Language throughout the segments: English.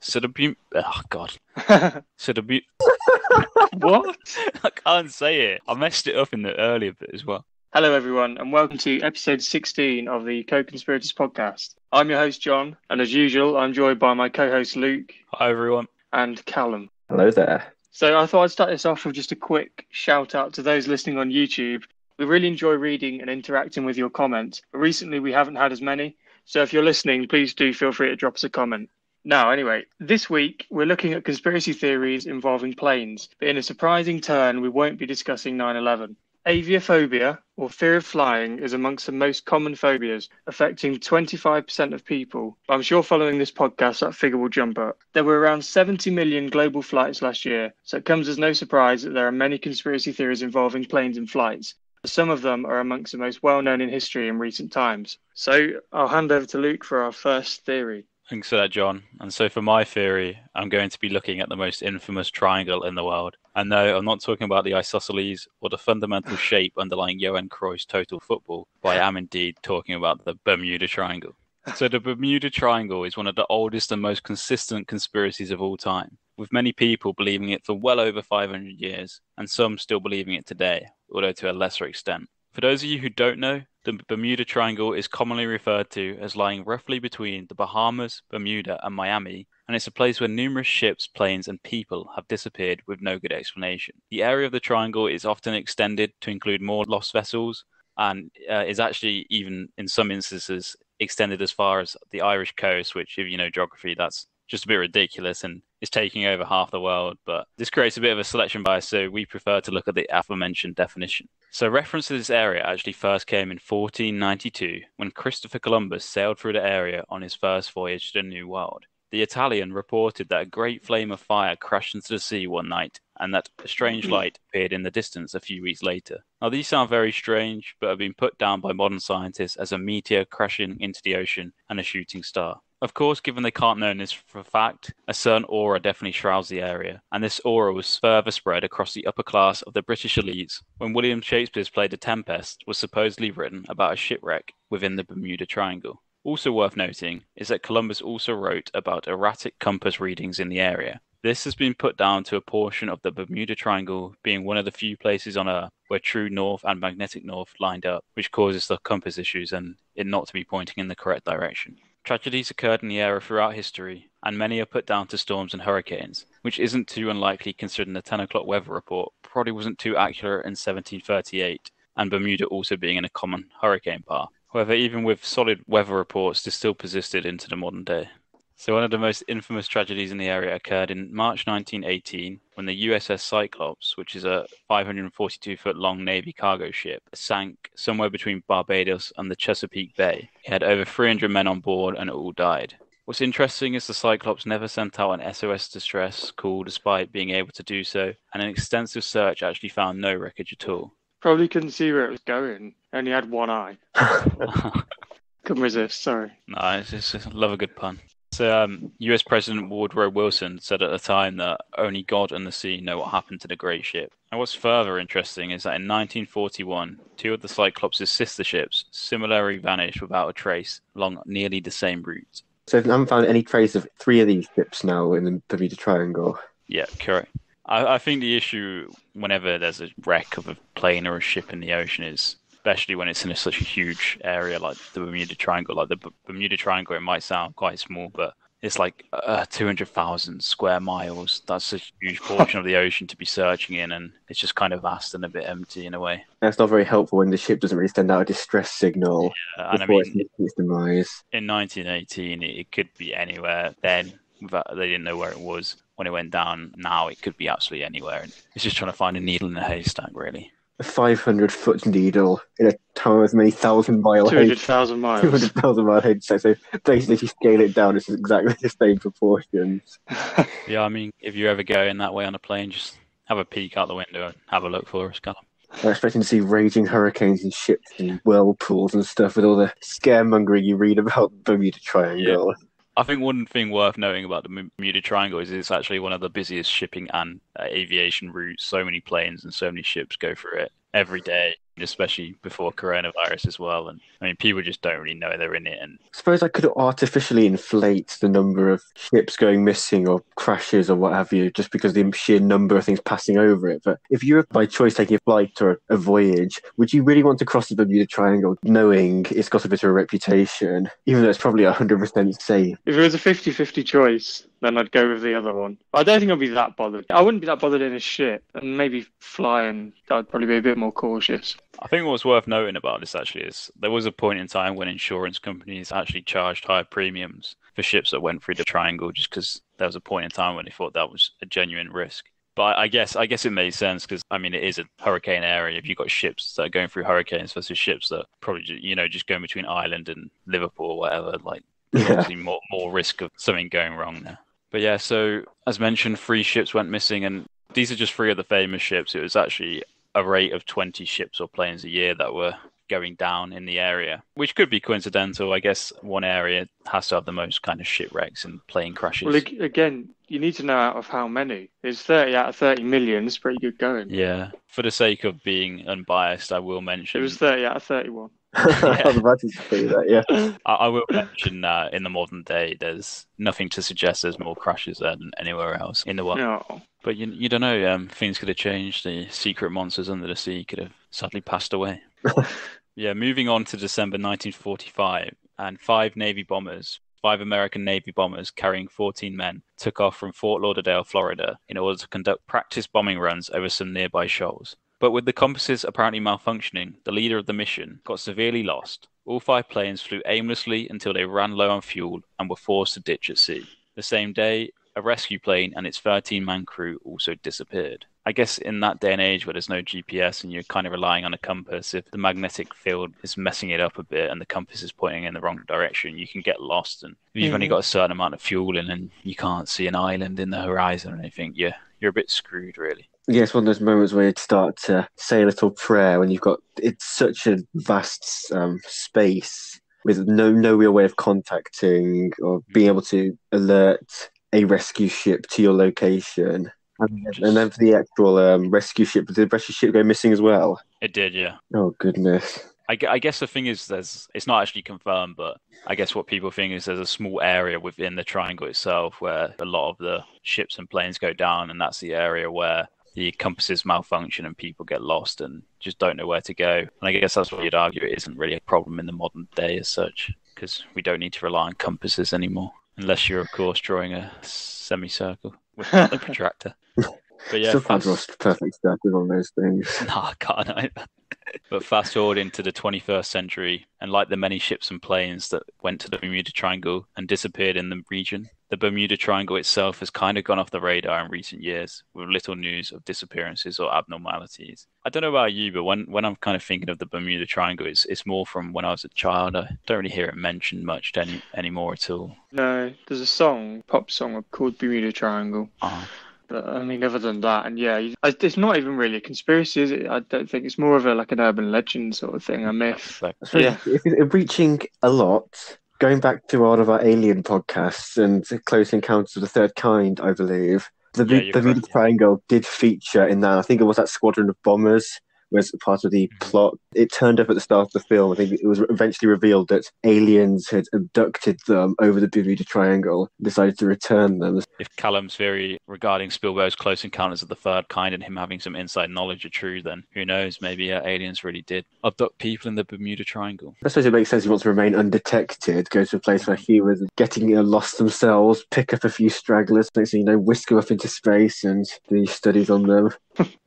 So oh god. So What? I can't say it. I messed it up in the earlier bit as well. Hello, everyone, and welcome to episode 16 of the Co-Conspirators podcast. I'm your host, John, and as usual, I'm joined by my co-host, Luke. Hi everyone. And Calum. Hello there. So I thought I'd start this off with just a quick shout out to those listening on YouTube. We really enjoy reading and interacting with your comments, but recently we haven't had as many. So if you're listening, please do feel free to drop us a comment. Now, anyway, this week we're looking at conspiracy theories involving planes, but in a surprising turn, we won't be discussing 9/11. Aviophobia, or fear of flying, is amongst the most common phobias, affecting 25% of people. But I'm sure following this podcast, that figure will jump up. There were around 70 million global flights last year, so it comes as no surprise that there are many conspiracy theories involving planes and flights. Some of them are amongst the most well-known in history in recent times. So I'll hand over to Luke for our first theory. Thanks for that, John. And so for my theory, I'm going to be looking at the most infamous triangle in the world. And no, I'm not talking about the isosceles or the fundamental shape underlying Johan Cruyff's total football, but I am indeed talking about the Bermuda Triangle. So the Bermuda Triangle is one of the oldest and most consistent conspiracies of all time, with many people believing it for well over 500 years, and some still believing it today, although to a lesser extent. For those of you who don't know, the Bermuda Triangle is commonly referred to as lying roughly between the Bahamas, Bermuda, and Miami, and it's a place where numerous ships, planes, and people have disappeared with no good explanation. The area of the triangle is often extended to include more lost vessels, and is actually even, in some instances, extended as far as the Irish coast, which, if you know geography, that's just a bit ridiculous and is taking over half the world. But this creates a bit of a selection bias, so we prefer to look at the aforementioned definition. So reference to this area actually first came in 1492 when Christopher Columbus sailed through the area on his first voyage to the New World. The Italian reported that a great flame of fire crashed into the sea one night and that a strange light appeared in the distance a few weeks later. Now these sound very strange, but have been put down by modern scientists as a meteor crashing into the ocean and a shooting star. Of course, given they can't know this for a fact, a certain aura definitely shrouds the area, and this aura was further spread across the upper class of the British elites when William Shakespeare's play The Tempest was supposedly written about a shipwreck within the Bermuda Triangle. Also worth noting is that Columbus also wrote about erratic compass readings in the area. This has been put down to a portion of the Bermuda Triangle being one of the few places on Earth where true north and magnetic north lined up, which causes the compass issues and it not to be pointing in the correct direction. Tragedies occurred in the area throughout history, and many are put down to storms and hurricanes, which isn't too unlikely considering the 10 o'clock weather report probably wasn't too accurate in 1738, and Bermuda also being in a common hurricane path. However, even with solid weather reports, this still persisted into the modern day. So one of the most infamous tragedies in the area occurred in March 1918 when the USS Cyclops, which is a 542-foot-long Navy cargo ship, sank somewhere between Barbados and the Chesapeake Bay. It had over 300 men on board and all died. What's interesting is the Cyclops never sent out an SOS distress call despite being able to do so, and an extensive search actually found no wreckage at all. Probably couldn't see where it was going. Only had one eye. Couldn't resist, sorry. No, it's just I love a good pun. So, US President Woodrow Wilson said at the time that only God and the sea know what happened to the great ship. And what's further interesting is that in 1941, two of the Cyclops' sister ships similarly vanished without a trace along nearly the same route. So I haven't found any trace of 3 of these ships now in the Bermuda Triangle. Yeah, correct. I think the issue whenever there's a wreck of a plane or a ship in the ocean is, especially when it's in such a huge area like the Bermuda Triangle. Like the Bermuda Triangle, it might sound quite small, but it's like 200,000 square miles. That's a huge portion of the ocean to be searching in, and it's just kind of vast and a bit empty in a way. That's not very helpful when the ship doesn't really send out a distress signal before it's meeting its demise. In 1918, it could be anywhere then. They didn't know where it was when it went down. Now it could be absolutely anywhere. It's just trying to find a needle in a haystack, really. A 500-foot needle in a town as many 1,000-mile 200,000 miles. 200,000-mile haystack. So basically, if you scale it down, it's exactly the same proportions. Yeah, I mean, if you're ever going that way on a plane, just have a peek out the window and have a look for us, Calum. I'm expecting to see raging hurricanes and ships and whirlpools and stuff with all the scaremongering you read about the Bermuda Triangle. Yeah. I think one thing worth noting about the Bermuda Triangle is it's actually one of the busiest shipping and aviation routes. So many planes and so many ships go through it every day. especially before coronavirus as well. And I mean, people just don't really know they're in it. And I suppose I could artificially inflate the number of ships going missing or crashes or what have you, just because the sheer number of things passing over it. But if you were by choice taking a flight or a voyage, would you really want to cross the Bermuda Triangle knowing it's got a bit of a reputation, even though it's probably 100% safe? If it was a 50-50 choice, then I'd go with the other one. I don't think I'd be that bothered. I wouldn't be that bothered in a ship, and maybe flying, I'd probably be a bit more cautious. I think what's worth noting about this actually is there was a point in time when insurance companies actually charged higher premiums for ships that went through the triangle, just because there was a point in time when they thought that was a genuine risk. But I guess it makes sense because, I mean, it is a hurricane area. If you've got ships that are going through hurricanes versus ships that probably, just going between Ireland and Liverpool or whatever, like, obviously more risk of something going wrong there. But yeah, so as mentioned, 3 ships went missing, and these are just 3 of the famous ships. It was actually a rate of 20 ships or planes a year that were going down in the area, which could be coincidental. I guess one area has to have the most kind of shipwrecks and plane crashes. Well, again, you need to know out of how many. It's 30 out of 30 million. It's pretty good going. Yeah. For the sake of being unbiased, I will mention... It was 30 out of 31. I was about to say that, yeah. I will mention that in the modern day, there's nothing to suggest there's more crashes there than anywhere else in the world. No. But you don't know, things could have changed. The secret monsters under the sea could have sadly passed away. Yeah, moving on to December 1945, and 5 American Navy bombers carrying 14 men took off from Fort Lauderdale, Florida, in order to conduct practice bombing runs over some nearby shoals. But with the compasses apparently malfunctioning, the leader of the mission got severely lost. All 5 planes flew aimlessly until they ran low on fuel and were forced to ditch at sea. The same day, a rescue plane and its 13-man crew also disappeared. I guess in that day and age where there's no GPS and you're kind of relying on a compass, if the magnetic field is messing it up a bit and the compass is pointing in the wrong direction, you can get lost. And if you've only got a certain amount of fuel in and you can't see an island in the horizon or anything, you're a bit screwed, really. Yeah, it's one of those moments where you start to say a little prayer when it's such a vast space with no real way of contacting or being able to alert a rescue ship to your location. And then for the actual rescue ship, did the rescue ship go missing as well? It did, yeah. Oh, goodness. I guess the thing is, it's not actually confirmed, but I guess what people think is there's a small area within the triangle itself where a lot of the ships and planes go down, and that's the area where the compasses malfunction and people get lost and just don't know where to go. And I guess that's what you'd argue it isn't really a problem in the modern day as such, because we don't need to rely on compasses anymore, unless you're, of course, drawing a semicircle with a protractor. But yeah, still can't draw perfect circles on those things. No, I can't either. But fast forward into the 21st century, and like the many ships and planes that went to the Bermuda Triangle and disappeared in the region, the Bermuda Triangle itself has kind of gone off the radar in recent years, with little news of disappearances or abnormalities. I don't know about you, but when I'm kind of thinking of the Bermuda Triangle, it's more from when I was a child. I don't really hear it mentioned much anymore at all. No, there's a pop song called Bermuda Triangle. Oh. But, I mean, other than that, and yeah, it's not even really a conspiracy, is it? I don't think it's more of an urban legend sort of thing, a myth. Yeah. If it's reaching a lot, going back to one of our alien podcasts and Close Encounters of the Third Kind, I believe, the Bermuda Triangle did feature in that. I think it was that squadron of bombers was part of the plot. It turned up at the start of the film. I think it was eventually revealed that aliens had abducted them over the Bermuda Triangle, decided to return them. If Calum's theory regarding Spielberg's Close Encounters of the Third Kind and him having some inside knowledge are true, then who knows, maybe aliens really did abduct people in the Bermuda Triangle. I suppose it makes sense. He wants to remain undetected, go to a place where humans are getting lost themselves, pick up a few stragglers, next thing you know, whisk them up into space and do studies on them.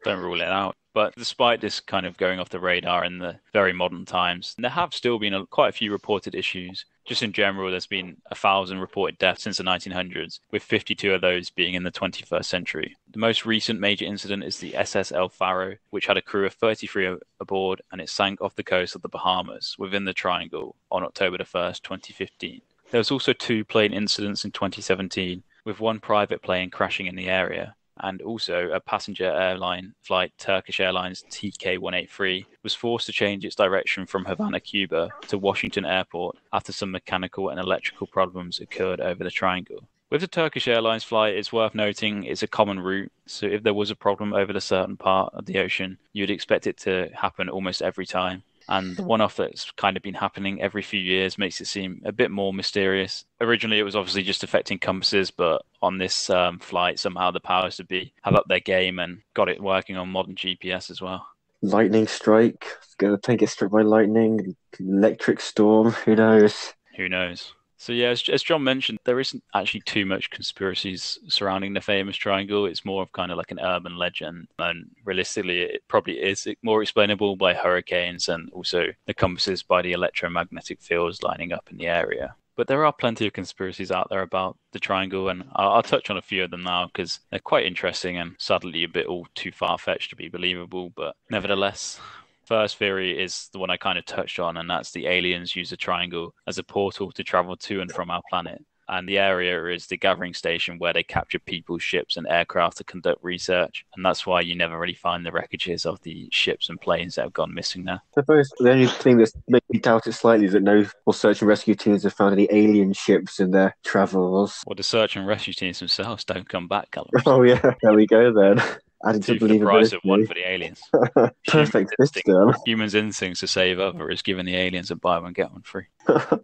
Don't rule it out. But despite this kind of going off the radar in the very modern times, there have still been quite a few reported issues. Just in general, there's been 1,000 reported deaths since the 1900s, with 52 of those being in the 21st century. The most recent major incident is the SS El Faro, which had a crew of 33 aboard, and it sank off the coast of the Bahamas within the Triangle on October 1st, 2015. There was also 2 plane incidents in 2017, with 1 private plane crashing in the area. And also a passenger airline flight, Turkish Airlines TK183, was forced to change its direction from Havana, Cuba to Washington Airport after some mechanical and electrical problems occurred over the triangle. With the Turkish Airlines flight, it's worth noting it's a common route. So if there was a problem over a certain part of the ocean, you'd expect it to happen almost every time. And the one-off that's kind of been happening every few years makes it seem a bit more mysterious. Originally, it was obviously just affecting compasses, but on this flight, somehow the powers to be have upped their game and got it working on modern GPS as well. Lightning strike. Gonna take it struck by lightning. Electric storm. Who knows? Who knows? So yeah, as John mentioned, there isn't actually too much conspiracies surrounding the famous triangle. It's more of kind of like an urban legend, and realistically, it probably is more explainable by hurricanes and also the compasses by the electromagnetic fields lining up in the area. But there are plenty of conspiracies out there about the triangle, and I'll touch on a few of them now because they're quite interesting and sadly a bit all too far-fetched to be believable, but nevertheless. First theory is the one I kind of touched on, and that's the aliens use the triangle as a portal to travel to and from our planet. And the area is the gathering station where they capture people, ships, and aircraft to conduct research. And that's why you never really find the wreckages of the ships and planes that have gone missing there. I suppose the only thing that's made me doubt it slightly is that no search and rescue teams have found any alien ships in their travels. Well, the search and rescue teams themselves don't come back, Calum. Oh yeah, there we go then. Adding Two for the price of one for the aliens. Perfect system. Humans' instincts to save others is giving the aliens a buy one get one free.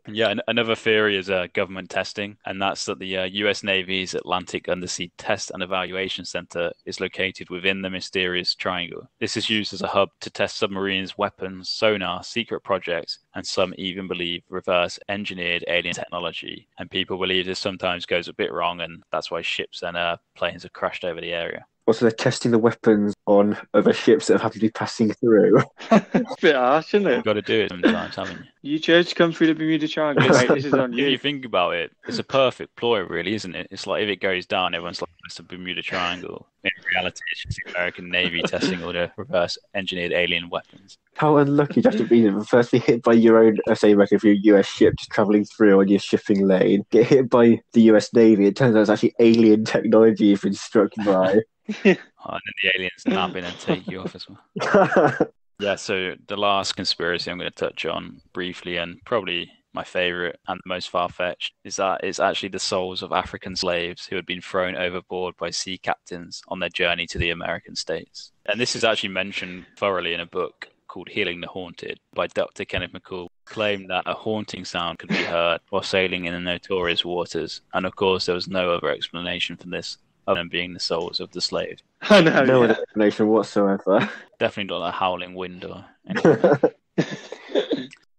Yeah, another theory is government testing, and that's that the U.S. Navy's Atlantic Undersea Test and Evaluation Center is located within the mysterious triangle. This is used as a hub to test submarines, weapons, sonar, secret projects, and some even believe reverse-engineered alien technology. And people believe this sometimes goes a bit wrong, and that's why ships and planes have crashed over the area. Also, they're testing the weapons on other ships that have happened to be passing through. It's a bit harsh, isn't it? You've got to do it sometimes, haven't you? You chose to come through the Bermuda Triangle, mate. This is on you. If you think about it, it's a perfect ploy, really, isn't it? It's like if it goes down, everyone's like, it's the Bermuda Triangle. In reality, it's just the American Navy testing all the reverse-engineered alien weapons. How unlucky to have to be firstly hit by your own, say, like if you're a US ship just travelling through on your shipping lane, get hit by the US Navy. It turns out it's actually alien technology you've been struck by. And then the aliens nab in and take you off as well. Yeah, so the last conspiracy I'm going to touch on briefly, and probably my favourite and the most far-fetched, is that it's actually the souls of African slaves who had been thrown overboard by sea captains on their journey to the American states. And this is actually mentioned thoroughly in a book called Healing the Haunted by Dr. Kenneth McCall, claimed that a haunting sound could be heard while sailing in the notorious waters. And of course, there was no other explanation for this other than being the souls of the slaves. I know, No yeah. explanation whatsoever. Definitely not a howling wind or anything.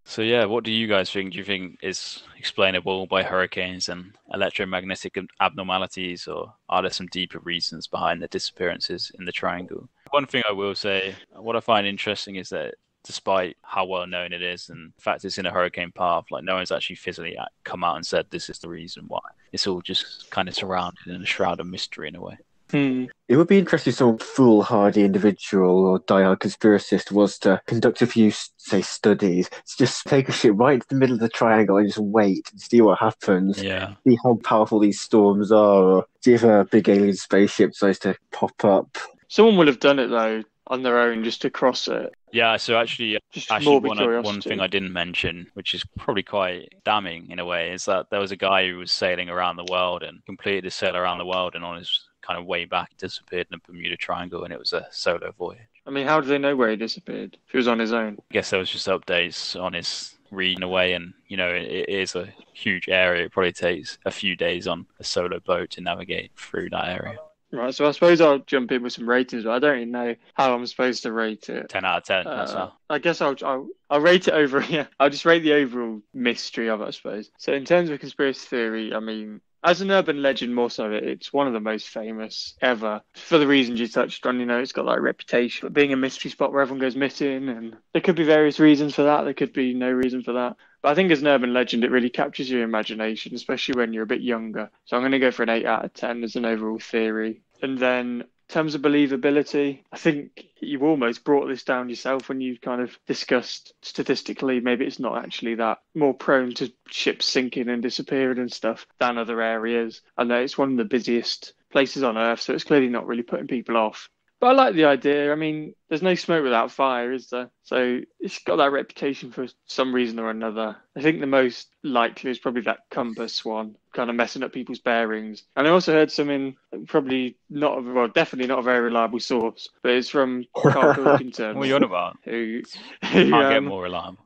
So yeah, what do you guys think? Do you think is explainable by hurricanes and electromagnetic abnormalities, or are there some deeper reasons behind the disappearances in the triangle? One thing I will say, what I find interesting is that despite how well known it is, and the fact it's in a hurricane path, like no one's actually physically come out and said this is the reason why. It's all just kind of surrounded in a shroud of mystery in a way. It would be interesting if some foolhardy individual or diehard conspiracist was to conduct a few, say, studies. It's just take a ship right into the middle of the triangle and just wait and see what happens. Yeah. See how powerful these storms are, or see if a big alien spaceship decides to pop up. Someone would have done it, though, on their own, just to cross it. Yeah, so actually morbid one curiosity. thing I didn't mention, which is probably quite damning in a way, is that there was a guy who was sailing around the world and completed his sail around the world, and on his kind of way back disappeared in the Bermuda Triangle, and it was a solo voyage. I mean, how do they know where he disappeared if he was on his own? I guess there was just updates on his read in a way, and you know, it is a huge area. It probably takes a few days on a solo boat to navigate through that area. Right, so I suppose I'll jump in with some ratings, but I don't even know how I'm supposed to rate it. 10 out of 10. That's all. I guess I'll rate it over. Yeah, I'll just rate the overall mystery of it, I suppose. So in terms of conspiracy theory, I mean, as an urban legend, more so, it's one of the most famous ever. For the reasons you touched on, you know, it's got that reputation of being a mystery spot where everyone goes missing, and there could be various reasons for that. There could be no reason for that. But I think as an urban legend, it really captures your imagination, especially when you're a bit younger. So I'm going to go for an 8 out of 10 as an overall theory. And then in terms of believability, I think you've almost brought this down yourself when you kind of discussed statistically maybe it's not actually that more prone to ships sinking and disappearing and stuff than other areas. I know it's one of the busiest places on Earth, so it's clearly not really putting people off. But I like the idea. I mean, there's no smoke without fire, is there? So it's got that reputation for some reason or another. I think the most likely is probably that compass one, kind of messing up people's bearings. And I also heard something, probably not, well, definitely not a very reliable source, but it's from Carl Pilkington. What are you on about? Who Can't get more reliable.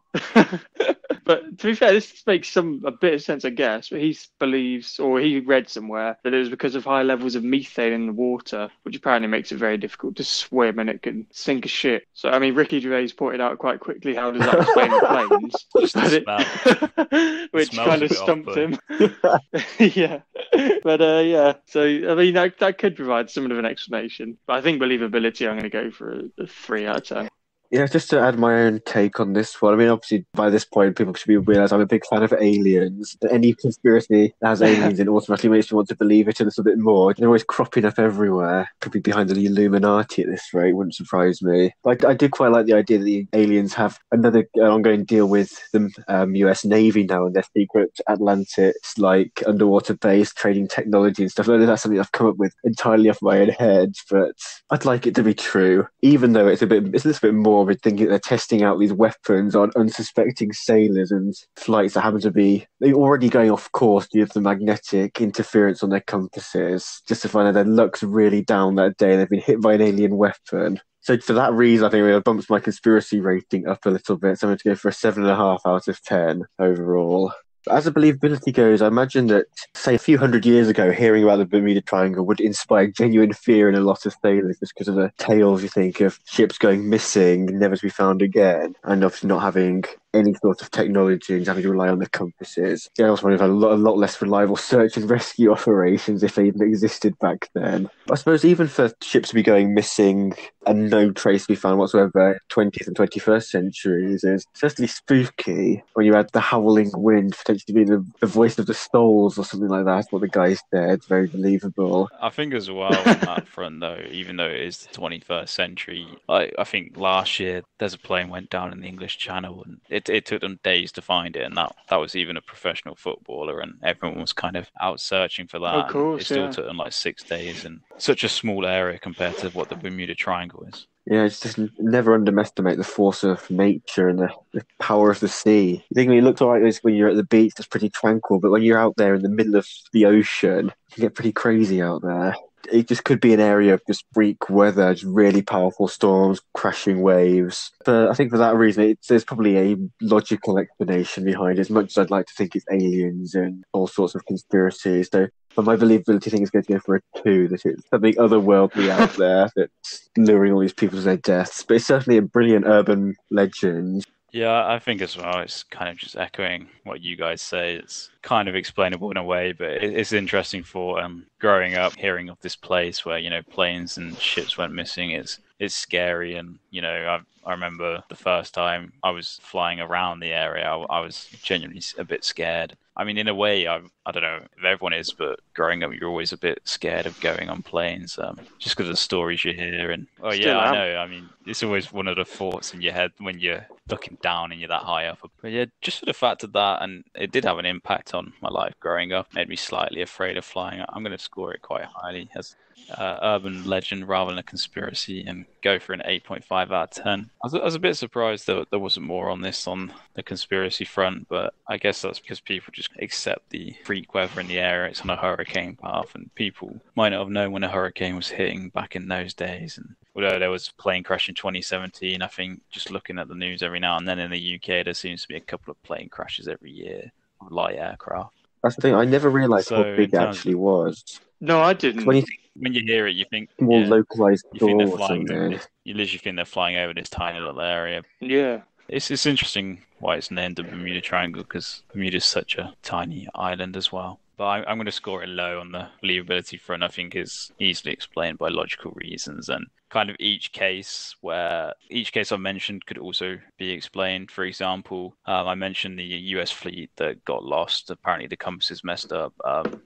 But to be fair, this makes a bit of sense, I guess. But he believes, or he read somewhere, that it was because of high levels of methane in the water, which apparently makes it very difficult to swim and it can sink a ship. So, I mean, Ricky Gervais pointed out quite quickly how does that explain the planes, Just the smell. which smells kind a of bit stumped him. off-putting. Yeah. But yeah, so I mean, that could provide somewhat of an explanation. But I think believability, I'm going to go for a 3 out of 10. Yeah, just to add my own take on this one. I mean, obviously, by this point, people should be realised I'm a big fan of aliens. Any conspiracy that has aliens in automatically makes me want to believe it a little bit more. They're always cropping up everywhere. Could be behind the Illuminati at this rate, wouldn't surprise me. But I do quite like the idea that the aliens have another ongoing deal with the US Navy now and their secret Atlantis, like underwater base, trading technology and stuff. I know that's something I've come up with entirely off my own head, but I'd like it to be true, even though it's a little bit more thinking they're testing out these weapons on unsuspecting sailors and flights that happen to be they're already going off course due to the magnetic interference on their compasses, just to find out their luck's really down that day and they've been hit by an alien weapon. So for that reason, I think it bumps my conspiracy rating up a little bit. So I'm going to go for a 7.5 out of 10 overall. As the believability goes, I imagine that, say, a few hundred years ago, hearing about the Bermuda Triangle would inspire genuine fear in a lot of sailors just because of the tales, you think, of ships going missing, never to be found again, and obviously not having any sort of technology and having to rely on the compasses. Yeah, I also wonder if a lot less reliable search and rescue operations if they even existed back then. I suppose even for ships to be going missing and no trace to be found whatsoever, 20th and 21st centuries is certainly spooky when you had the howling wind potentially being the voice of the souls or something like that, what the guy said. Very believable. I think as well on that front, though, even though it is the 21st century, I think last year there's a plane went down in the English Channel and it took them days to find it, and that was even a professional footballer, and everyone was kind of out searching for that. Of course, it still took them like 6 days in such a small area compared to what the Bermuda Triangle is. Yeah, it's just never underestimate the force of nature and the power of the sea. You think it looks all right when you're at the beach, it's pretty tranquil, but when you're out there in the middle of the ocean, it can get pretty crazy out there. It just could be an area of just freak weather, just really powerful storms, crashing waves. But I think for that reason, there's probably a logical explanation behind it, as much as I'd like to think it's aliens and all sorts of conspiracies. So, but my believability thing is going to go for a 2, that it's something otherworldly out there that's luring all these people to their deaths. But it's certainly a brilliant urban legend. Yeah, I think as well, it's kind of just echoing what you guys say. It's kind of explainable in a way, but it's interesting for growing up, hearing of this place where, planes and ships went missing. It's scary, and, I remember the first time I was flying around the area, I was genuinely a bit scared. I mean, in a way, I don't know if everyone is, but growing up, you're always a bit scared of going on planes, just because of the stories you hear. And I know. I mean, it's always one of the thoughts in your head when you're looking down and you're that high up. But yeah, just for the fact of that, and it did have an impact on my life growing up, made me slightly afraid of flying. I'm going to score it quite highly as urban legend rather than a conspiracy, and go for an 8.5 out of 10. I was a bit surprised that there wasn't more on this on the conspiracy front, but I guess that's because people just accept the freak weather in the area. It's on a hurricane path, and people might not have known when a hurricane was hitting back in those days. And although there was a plane crash in 2017, I think just looking at the news every now and then in the UK, there seems to be a couple of plane crashes every year of light aircraft. That's the thing, I never realised how big it actually was. No, I didn't. When you hear it, you think more localized. You think they're flying. You literally think they're flying over this tiny little area. Yeah, it's interesting why it's named the Bermuda Triangle, because Bermuda is such a tiny island as well. But I'm going to score it low on the believability front. I think is easily explained by logical reasons, and kind of each case I mentioned could also be explained. For example, I mentioned the US fleet that got lost. Apparently the compasses messed up.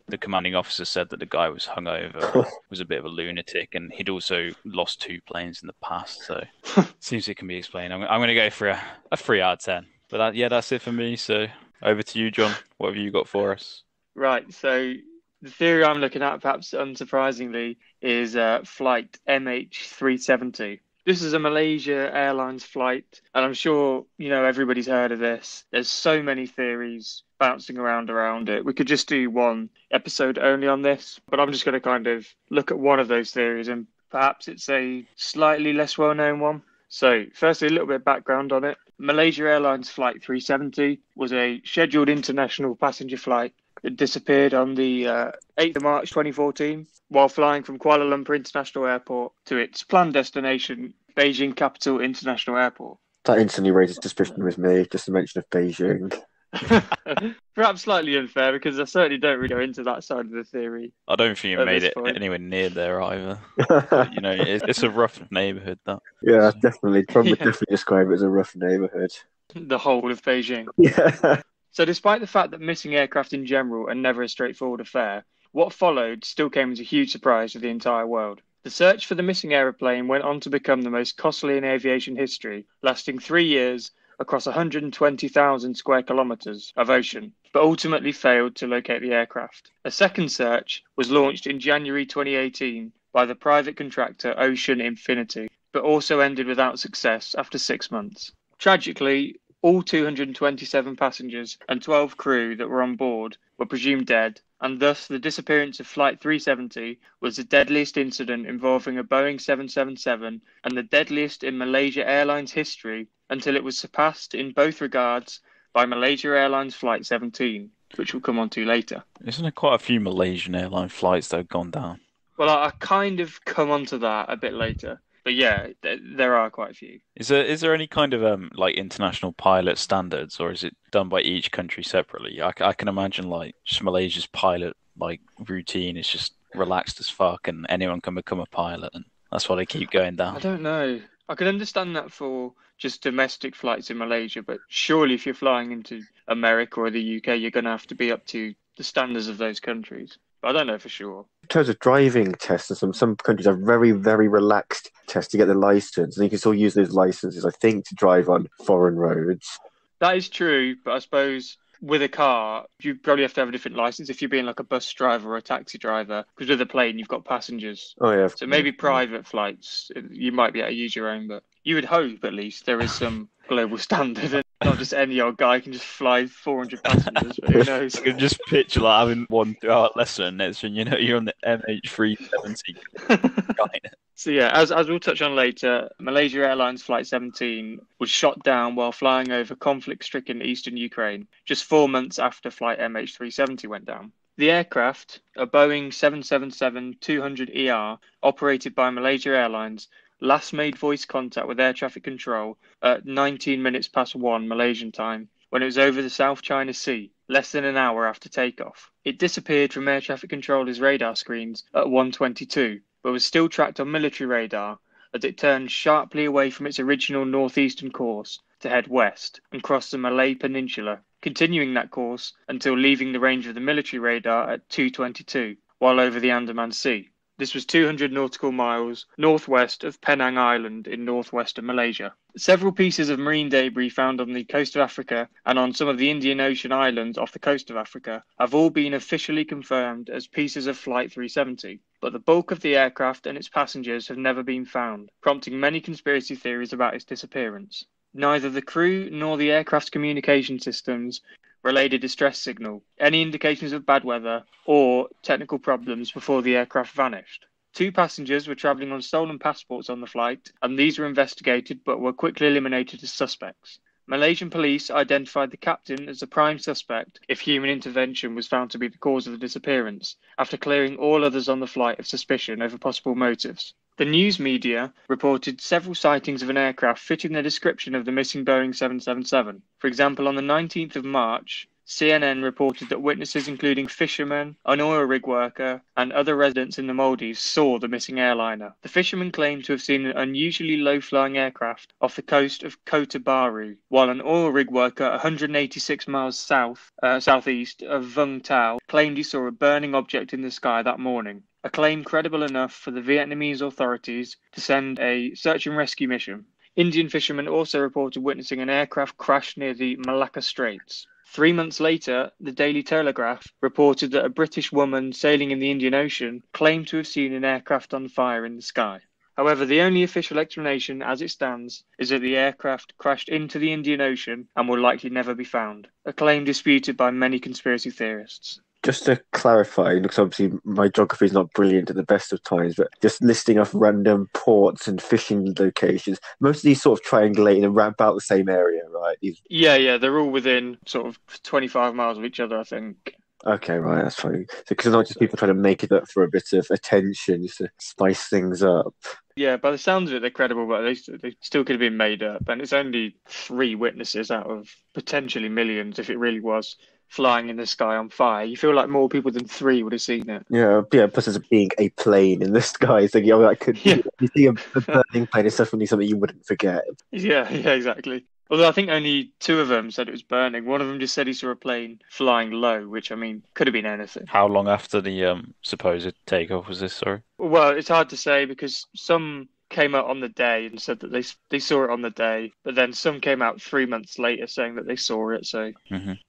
The commanding officer said that the guy was hungover, was a bit of a lunatic, and he'd also lost 2 planes in the past. So seems it can be explained. I'm going to go for a 3 out of 10. But that's it for me. So over to you, John. What have you got for us? Right, so The theory I'm looking at, perhaps unsurprisingly, is flight MH370. This is a Malaysia Airlines flight, and I'm sure everybody's heard of this. There's so many theories bouncing around it. We could just do one episode only on this, but I'm just going to kind of look at one of those theories, and perhaps it's a slightly less well-known one. So, firstly, a little bit of background on it. Malaysia Airlines Flight 370 was a scheduled international passenger flight that disappeared on the 8th of March 2014 while flying from Kuala Lumpur International Airport to its planned destination, Beijing Capital International Airport. That instantly raises suspicion with me, just the mention of Beijing. Perhaps slightly unfair, because I certainly don't really go into that side of the theory. I don't think you made it anywhere near there either. But, it's a rough neighbourhood, that. Yeah, definitely. Trump would definitely describe it as a rough neighbourhood. The whole of Beijing. Yeah. So despite the fact that missing aircraft in general are never a straightforward affair, what followed still came as a huge surprise to the entire world. The search for the missing aeroplane went on to become the most costly in aviation history, lasting 3 years across 120,000 square kilometres of ocean, but ultimately failed to locate the aircraft. A second search was launched in January 2018 by the private contractor Ocean Infinity, but also ended without success after 6 months. Tragically, all 227 passengers and 12 crew that were on board were presumed dead, and thus the disappearance of Flight 370 was the deadliest incident involving a Boeing 777 and the deadliest in Malaysia Airlines history, until it was surpassed in both regards by Malaysia Airlines Flight 17, which we'll come on to later. Isn't there quite a few Malaysian Airlines flights that have gone down? Well, I kind of come on to that a bit later. But yeah, there are quite a few. Is there any kind of international pilot standards, or is it done by each country separately? I can imagine just Malaysia's pilot routine is just relaxed as fuck, and anyone can become a pilot, and that's why they keep going down. I don't know. I can understand that for just domestic flights in Malaysia, but surely if you're flying into America or the UK, you're going to have to be up to the standards of those countries. But I don't know for sure. In terms of driving tests, some countries have very, very relaxed tests to get the license, and you can still use those licenses, I think, to drive on foreign roads. That is true, but I suppose with a car, you probably have to have a different license if you're being like a bus driver or a taxi driver, because with a plane, you've got passengers. Oh, yeah. So maybe private flights, you might be able to use your own, but you would hope at least there is some global standard, and not just any old guy can just fly 400 passengers, but who knows? You can just picture having 1 2-hour lesson, and next thing you know, you're on the MH370. So yeah, as we'll touch on later, Malaysia Airlines Flight 17 was shot down while flying over conflict-stricken eastern Ukraine, just 4 months after Flight MH370 went down. The aircraft, a Boeing 777-200ER, operated by Malaysia Airlines, last made voice contact with air traffic control at 19 minutes past 1 Malaysian time, when it was over the South China Sea, less than an hour after takeoff. It disappeared from air traffic controller's radar screens at 1:22, but was still tracked on military radar as it turned sharply away from its original northeastern course to head west and cross the Malay Peninsula, continuing that course until leaving the range of the military radar at 2:22, while over the Andaman Sea. This was 200 nautical miles northwest of Penang Island in northwestern Malaysia. Several pieces of marine debris found on the coast of Africa and on some of the Indian Ocean islands off the coast of Africa have all been officially confirmed as pieces of Flight 370, but the bulk of the aircraft and its passengers have never been found, prompting many conspiracy theories about its disappearance. Neither the crew nor the aircraft's communication systems relayed a distress signal, any indications of bad weather, or technical problems before the aircraft vanished. 2 passengers were travelling on stolen passports on the flight, and these were investigated but were quickly eliminated as suspects. Malaysian police identified the captain as the prime suspect if human intervention was found to be the cause of the disappearance, after clearing all others on the flight of suspicion over possible motives. The news media reported several sightings of an aircraft fitting the description of the missing Boeing 777. For example, on the 19th of March, CNN reported that witnesses including fishermen, an oil rig worker, and other residents in the Maldives saw the missing airliner. The fishermen claimed to have seen an unusually low-flying aircraft off the coast of Kota Baru, while an oil rig worker 186 miles southeast of Vung Tau claimed he saw a burning object in the sky that morning. A claim credible enough for the Vietnamese authorities to send a search and rescue mission. Indian fishermen also reported witnessing an aircraft crash near the Malacca Straits. 3 months later, the Daily Telegraph reported that a British woman sailing in the Indian Ocean claimed to have seen an aircraft on fire in the sky. However, the only official explanation as it stands is that the aircraft crashed into the Indian Ocean and will likely never be found, a claim disputed by many conspiracy theorists. Just to clarify, because obviously my geography is not brilliant at the best of times, but just listing off random ports and fishing locations, most of these sort of triangulate in about the same area, right? Yeah, they're all within sort of 25 miles of each other, I think. Okay, right, that's fine. So, because it's not just people trying to make it up for a bit of attention, just to spice things up. Yeah, by the sounds of it, they're credible, but they still could have been made up. And it's only 3 witnesses out of potentially millions, if it really was, flying in the sky on fire. You feel like more people than 3 would have seen it. Yeah, plus there's being a plane in the sky, so that could be. Yeah. You see a burning plane, it's definitely something you wouldn't forget. Yeah, exactly. Although I think only 2 of them said it was burning. One of them just said he saw a plane flying low, which, I mean, could have been anything. How long after the supposed takeoff was this, sorry? Well, it's hard to say because some came out on the day and said that they saw it on the day, but then some came out 3 months later saying that they saw it, so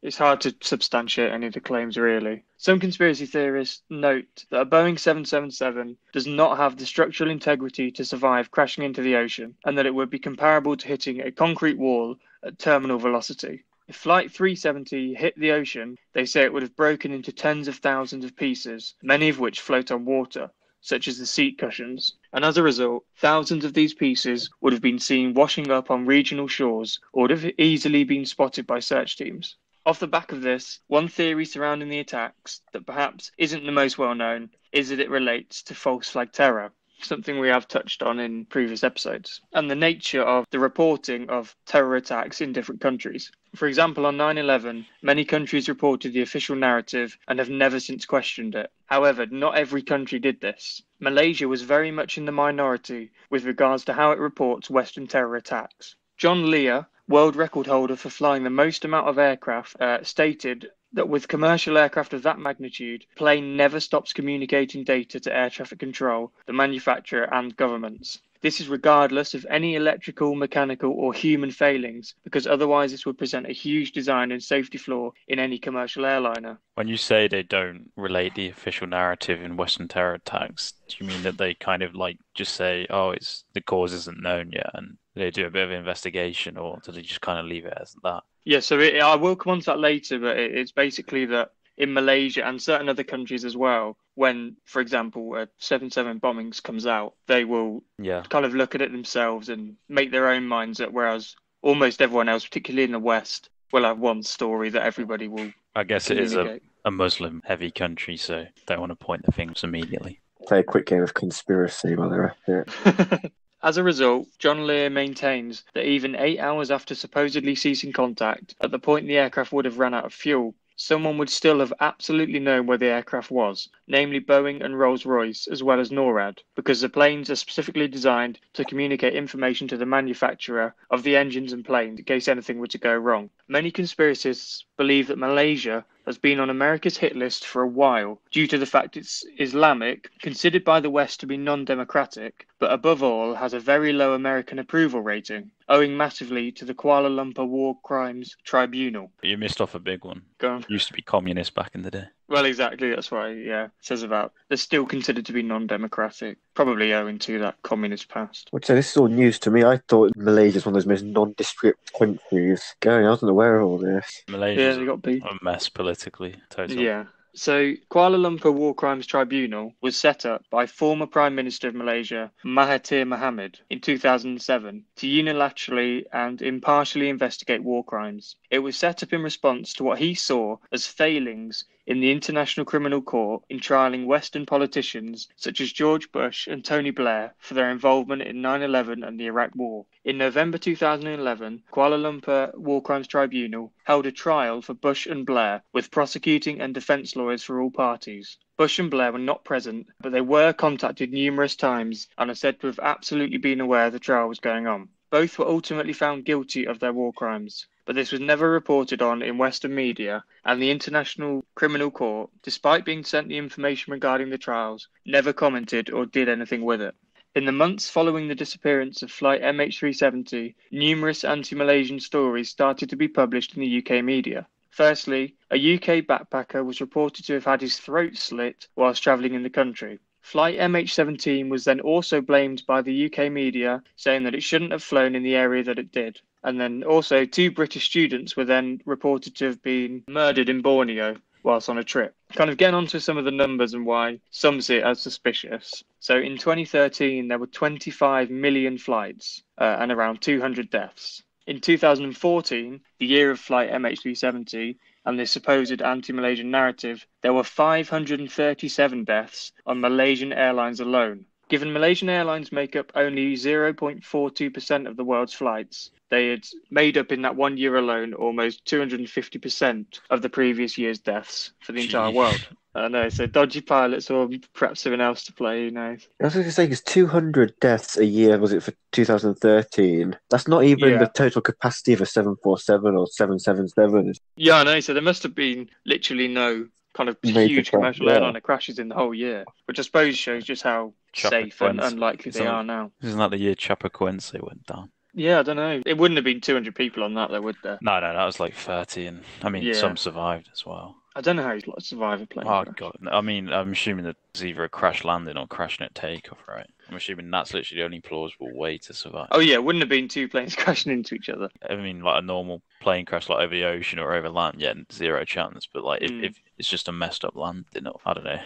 It's hard to substantiate any of the claims, really. Some conspiracy theorists note that a Boeing 777 does not have the structural integrity to survive crashing into the ocean, and that it would be comparable to hitting a concrete wall at terminal velocity. If Flight 370 hit the ocean, they say it would have broken into tens of thousands of pieces, many of which float on water, such as the seat cushions, and as a result, thousands of these pieces would have been seen washing up on regional shores or would have easily been spotted by search teams. Off the back of this, one theory surrounding the attacks that perhaps isn't the most well known is that it relates to false flag terror, something we have touched on in previous episodes, and the nature of the reporting of terror attacks in different countries. For example, on 9/11, many countries reported the official narrative and have never since questioned it. However, not every country did this. Malaysia was very much in the minority with regards to how it reports Western terror attacks. John Lear, world record holder for flying the most amount of aircraft, stated that with commercial aircraft of that magnitude, plane never stops communicating data to air traffic control, the manufacturer and governments. This is regardless of any electrical, mechanical or human failings, because otherwise this would present a huge design and safety flaw in any commercial airliner. When you say they don't relate the official narrative in Western terror attacks, do you mean that they kind of like just say, oh, it's the cause isn't known yet, and they do a bit of investigation, or do they just kind of leave it as that? Yeah, so I will come on to that later, but it's basically that in Malaysia and certain other countries as well, when, for example, a 7/7 bombings comes out, they will kind of look at it themselves and make their own minds up, whereas almost everyone else, particularly in the West, will have one story that everybody will I guess it is a Muslim-heavy country, so don't want to point the fingers immediately. Play a quick game of conspiracy while they're at it. As a result, John Lear maintains that even 8 hours after supposedly ceasing contact, at the point the aircraft would have run out of fuel, someone would still have absolutely known where the aircraft was, namely Boeing and Rolls-Royce, as well as NORAD, because the planes are specifically designed to communicate information to the manufacturer of the engines and planes in case anything were to go wrong. Many conspiracists believe that Malaysia has been on America's hit list for a while due to the fact it's Islamic, considered by the West to be non-democratic, but above all has a very low American approval rating, owing massively to the Kuala Lumpur War Crimes Tribunal. You missed off a big one. Go on. Used to be communist back in the day. Well, exactly, that's why, it says about they're still considered to be non-democratic, probably owing to that communist past. Which this is all news to me. I thought Malaysia is one of those most nondescript countries. I wasn't aware of all this. Malaysia's they got beat. A mess politically, totally. Yeah. So, Kuala Lumpur War Crimes Tribunal was set up by former Prime Minister of Malaysia, Mahathir Mohamad, in 2007 to unilaterally and impartially investigate war crimes. It was set up in response to what he saw as failings in the International Criminal Court in trialling Western politicians such as George Bush and Tony Blair for their involvement in 9/11 and the Iraq War. In November 2011, Kuala Lumpur War Crimes Tribunal held a trial for Bush and Blair with prosecuting and defence lawyers for all parties. Bush and Blair were not present, but they were contacted numerous times and are said to have absolutely been aware the trial was going on. Both were ultimately found guilty of their war crimes, but this was never reported on in Western media, and the International Criminal Court, despite being sent the information regarding the trials, never commented or did anything with it. In the months following the disappearance of Flight MH370, numerous anti-Malaysian stories started to be published in the UK media. Firstly, a UK backpacker was reported to have had his throat slit whilst travelling in the country. Flight MH17 was then also blamed by the UK media, saying that it shouldn't have flown in the area that it did. And then also 2 British students were then reported to have been murdered in Borneo whilst on a trip. Kind of getting onto some of the numbers and why some see it as suspicious. So in 2013, there were 25 million flights and around 200 deaths. In 2014, the year of Flight MH370, and this supposed anti-Malaysian narrative, there were 537 deaths on Malaysian Airlines alone. Given Malaysian Airlines make up only 0.42% of the world's flights, they had made up in that 1 year alone almost 250% of the previous year's deaths for the entire world. I know, so dodgy pilots or perhaps something else to play, who knows? I was going to say, because 200 deaths a year, was it for 2013? That's not even the total capacity of a 747 or 777. Yeah, I know, so there must have been literally no kind of huge commercial airliner crashes in the whole year, which I suppose shows just how safe and unlikely they are now. Isn't that the year Chapecoense went down? Yeah, I don't know. It wouldn't have been 200 people on that, though, would there? No, that was like 30, and I mean, some survived as well. I don't know how you'd survive a plane crash. God. I mean, I'm assuming that it's either a crash landing or crashing at takeoff, right? I'm assuming that's literally the only plausible way to survive. Oh, yeah, it wouldn't have been 2 planes crashing into each other. I mean, like a normal plane crash, like over the ocean or over land, yeah, 0 chance. But like, if it's just a messed up landing, I don't know.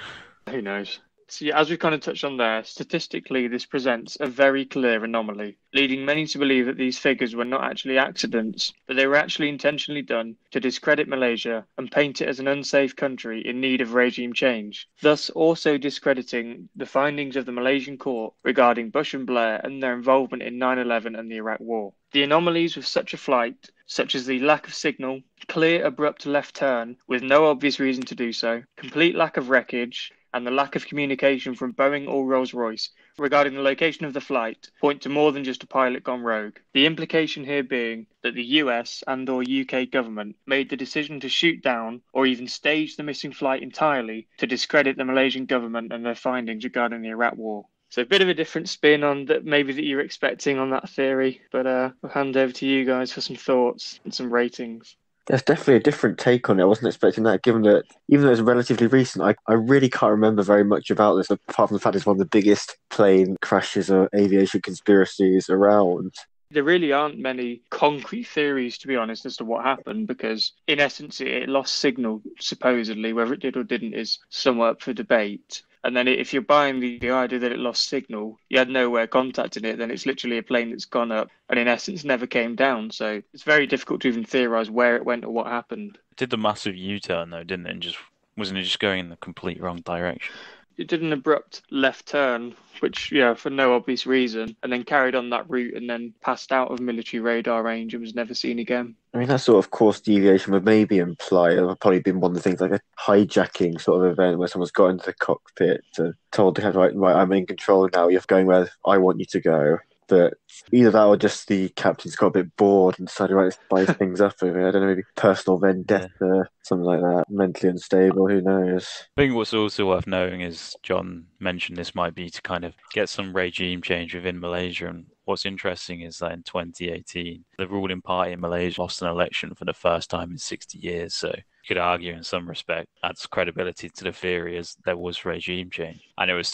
Who knows? So, yeah, as we kind of touched on there, statistically, this presents a very clear anomaly, leading many to believe that these figures were not actually accidents, but they were actually intentionally done to discredit Malaysia and paint it as an unsafe country in need of regime change, thus also discrediting the findings of the Malaysian court regarding Bush and Blair and their involvement in 9/11 and the Iraq War. The anomalies with such a flight, such as the lack of signal, clear abrupt left turn with no obvious reason to do so, complete lack of wreckage, and the lack of communication from Boeing or Rolls-Royce regarding the location of the flight point to more than just a pilot gone rogue. The implication here being that the US and or UK government made the decision to shoot down or even stage the missing flight entirely to discredit the Malaysian government and their findings regarding the Iraq War. So a bit of a different spin on that maybe that you're expecting on that theory, but I'll hand over to you guys for some thoughts and some ratings. There's definitely a different take on it. I wasn't expecting that, given that even though it's relatively recent, I really can't remember very much about this, apart from the fact it's one of the biggest plane crashes or aviation conspiracies around. There really aren't many concrete theories, to be honest, as to what happened, because in essence it lost signal, supposedly. Whether it did or didn't is somewhat up for debate. And then if you're buying the idea that it lost signal, you had nowhere contacting it, then it's literally a plane that's gone up and in essence never came down. So it's very difficult to even theorise where it went or what happened. It did the massive U-turn though, didn't it? And wasn't it just going in the complete wrong direction? It did an abrupt left turn, which, for no obvious reason, and then carried on that route and then passed out of military radar range and was never seen again. I mean, that sort of course deviation would maybe imply, it would probably been one of the things like a hijacking sort of event where someone's got into the cockpit and told the captain, right, I'm in control now, you're going where I want you to go. But either that or just the captain's got a bit bored and decided, right, let's spice things up. I don't know, maybe personal vendetta, something like that. Mentally unstable, who knows? I think what's also worth knowing is John mentioned this might be to kind of get some regime change within Malaysia. And what's interesting is that in 2018, the ruling party in Malaysia lost an election for the first time in 60 years. So you could argue in some respect adds credibility to the theory as there was regime change. And it was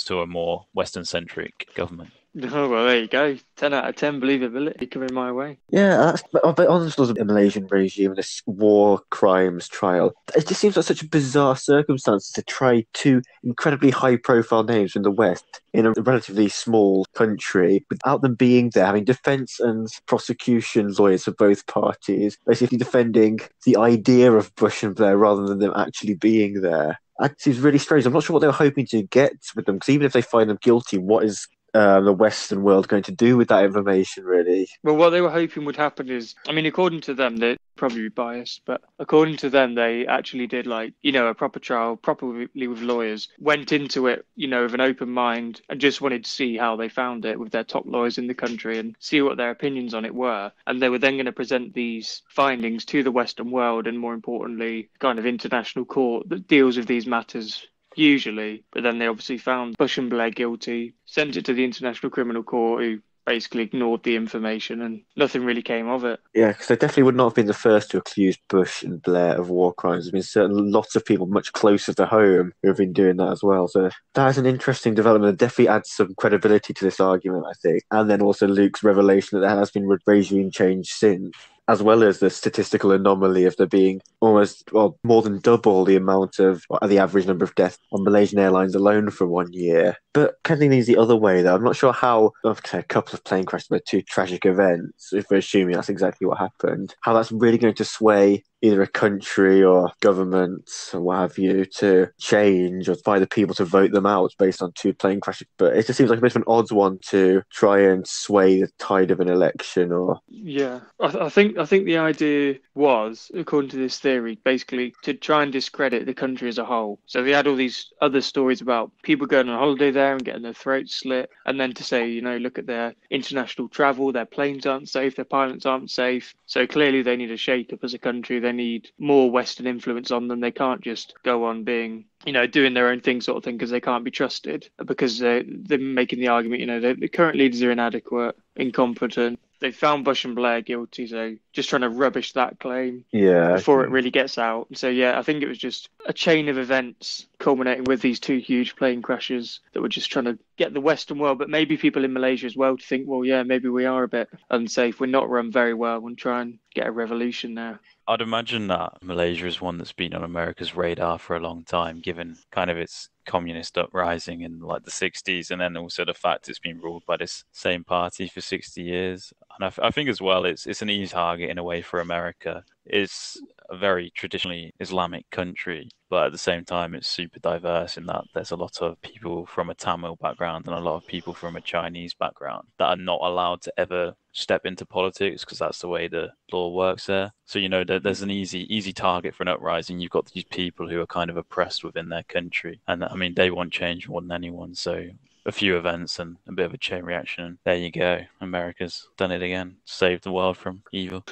to a more Western-centric government. Oh, well, there you go. 10 out of 10 believability coming my way. Yeah, but on the Malaysian regime, this war crimes trial, it just seems like such a bizarre circumstance to try 2 incredibly high-profile names in the West in a relatively small country without them being there, having defence and prosecution lawyers for both parties, basically defending the idea of Bush and Blair rather than them actually being there. That seems really strange. I'm not sure what they were hoping to get with them, because even if they find them guilty, what is the Western world going to do with that information, really? Well, what they were hoping would happen is, I mean, according to them, they'd probably be biased, but according to them, they actually did a proper trial, properly with lawyers, went into it, with an open mind and just wanted to see how they found it with their top lawyers in the country and see what their opinions on it were. And they were then going to present these findings to the Western world and, more importantly, kind of international court that deals with these matters usually, but then they obviously found Bush and Blair guilty, sent it to the International Criminal Court, who basically ignored the information and nothing really came of it. Yeah, because they definitely would not have been the first to accuse Bush and Blair of war crimes. There's been certain lots of people much closer to home who have been doing that as well. So that is an interesting development. It definitely adds some credibility to this argument, I think. And then also Luke's revelation that there has been regime change since, as well as the statistical anomaly of there being almost, well, more than double the amount of, the average number of deaths on Malaysian Airlines alone for 1 year. But cutting these the other way, though, I'm not sure how, okay, a couple of plane crashes were two tragic events, if we're assuming that's exactly what happened, how that's really going to sway either a country or government or what have you to change or find the people to vote them out based on two plane crashes. But it just seems like a bit of an odds one to try and sway the tide of an election. Or yeah, I think the idea was, according to this theory, basically to try and discredit the country as a whole. So they had all these other stories about people going on holiday there and getting their throats slit, and then to say, you know, look at their international travel, their planes aren't safe, their pilots aren't safe. So clearly they need a shake-up as a country. They need more Western influence on them. They can't just go on being, you know, doing their own thing sort of thing because they can't be trusted, because they're making the argument, you know, the current leaders are inadequate, incompetent. They found Bush and Blair guilty, so just trying to rubbish that claim before it really gets out. So, yeah, I think it was just a chain of events culminating with these two huge plane crashes that were just trying to get the Western world, but maybe people in Malaysia as well, to think, well, yeah, maybe we are a bit unsafe. We're not run very well and try and get a revolution now. I'd imagine that Malaysia is one that's been on America's radar for a long time, given kind of its communist uprising in like the 60s, and then also the fact it's been ruled by this same party for 60 years. And I think as well, it's an easy target in a way for America. It's a very traditionally Islamic country, but at the same time, it's super diverse in that there's a lot of people from a Tamil background and a lot of people from a Chinese background that are not allowed to ever step into politics because that's the way the law works there. So, you know, there's an easy target for an uprising. You've got these people who are kind of oppressed within their country. And I mean, they want change more than anyone. So a few events and a bit of a chain reaction. There you go. America's done it again. Saved the world from evil.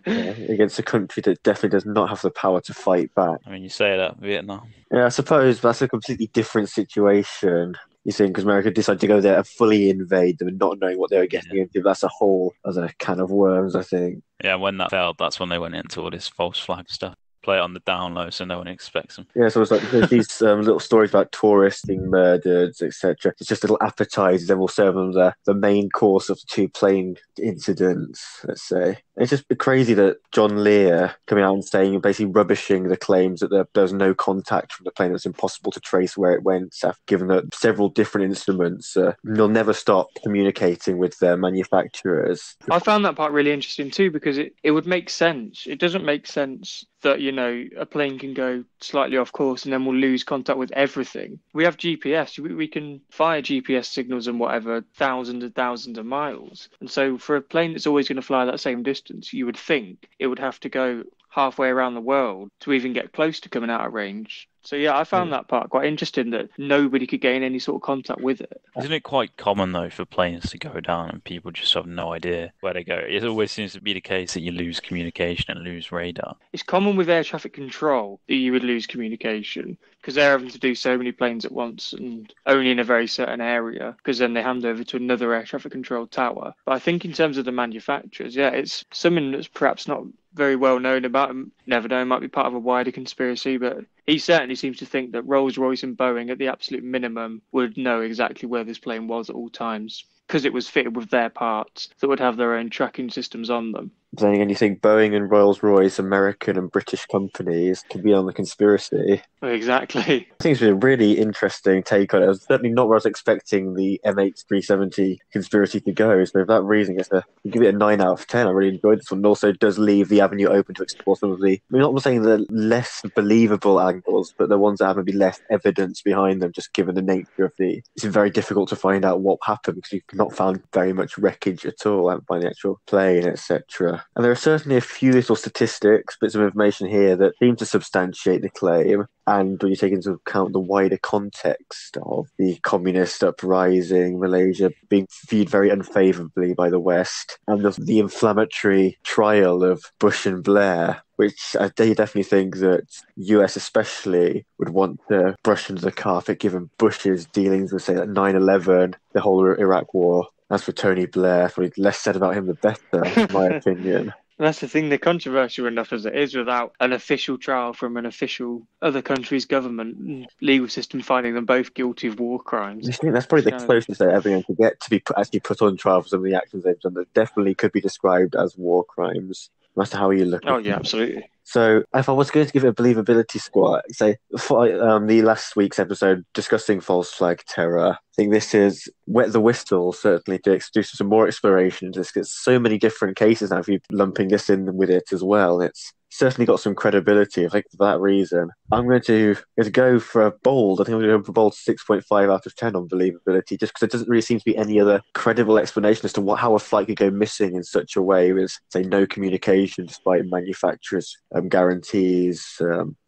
Against a country that definitely does not have the power to fight back. I mean, you say that, Vietnam. Yeah, I suppose that's a completely different situation. You think because America decided to go there and fully invade them and not knowing what they were getting into. That's a whole other can of worms, I think. Yeah, when that failed, that's when they went into all this false flag stuff. Play it on the down low so no one expects them. Yeah, so it's like there's these little stories about tourists being murdered, etc. It's just little appetizers, and we'll serve them the main course of the two plane incidents, let's say. It's just crazy that John Lear coming out and saying, basically rubbishing the claims that there was no contact from the plane. It's impossible to trace where it went, given that several different instruments will never stop communicating with their manufacturers. I found that part really interesting too, because it would make sense. It doesn't make sense that, you know, a plane can go slightly off course and then we'll lose contact with everything. We have GPS. We can fire GPS signals and whatever, thousands and thousands of miles. And so for a plane that's always going to fly that same distance, you would think it would have to go halfway around the world to even get close to coming out of range. So, yeah, I found that part quite interesting, that nobody could gain any sort of contact with it. Isn't it quite common, though, for planes to go down and people just have no idea where they go? It always seems to be the case that you lose communication and lose radar. It's common with air traffic control that you would lose communication because they're having to do so many planes at once and only in a very certain area, because then they hand over to another air traffic control tower. But I think in terms of the manufacturers, yeah, it's something that's perhaps not very well known about him. Never know, might be part of a wider conspiracy, but he certainly seems to think that Rolls-Royce and Boeing at the absolute minimum would know exactly where this plane was at all times, because it was fitted with their parts that would have their own tracking systems on them. Then again, you think Boeing and Rolls-Royce, American and British companies, could be on the conspiracy. Exactly. I think it's been a really interesting take on it. It was certainly not where I was expecting the MH370 conspiracy to go. So for that reason, I'll give it a 9 out of 10. I really enjoyed this one. It also does leave the avenue open to explore some of the, I'm not saying the less believable angles, but the ones that have maybe less evidence behind them, just given the nature of it's very difficult to find out what happened because you've not found very much wreckage at all by the actual plane, etc. And there are certainly a few little statistics, bits of information here that seem to substantiate the claim. And when you take into account the wider context of the communist uprising, Malaysia being viewed very unfavourably by the West, and the inflammatory trial of Bush and Blair, which I definitely think that US especially would want to brush under the carpet, given Bush's dealings with, say, like 9/11, the whole Iraq War, As for Tony Blair, probably less said about him the better, in my opinion. That's the thing, they're controversial enough as it is without an official trial from an official other country's government and legal system finding them both guilty of war crimes. I think that's probably the closest they're ever going to get to be actually put on trial for some of the actions they've done that definitely could be described as war crimes. No matter how you look at it. Oh, yeah, absolutely. So if I was going to give it a believability score, say for the last week's episode discussing false flag terror, I think this is wet the whistle certainly to do some more exploration into this. Because so many different cases now, if you're lumping this in with it as well, it's certainly got some credibility. I think for that reason, I'm going to go for a bold. I think I'm going to go for a bold 6.5 out of 10 on believability, just because there doesn't really seem to be any other credible explanation as to how a flight could go missing in such a way with, say, no communication despite manufacturers' guarantees,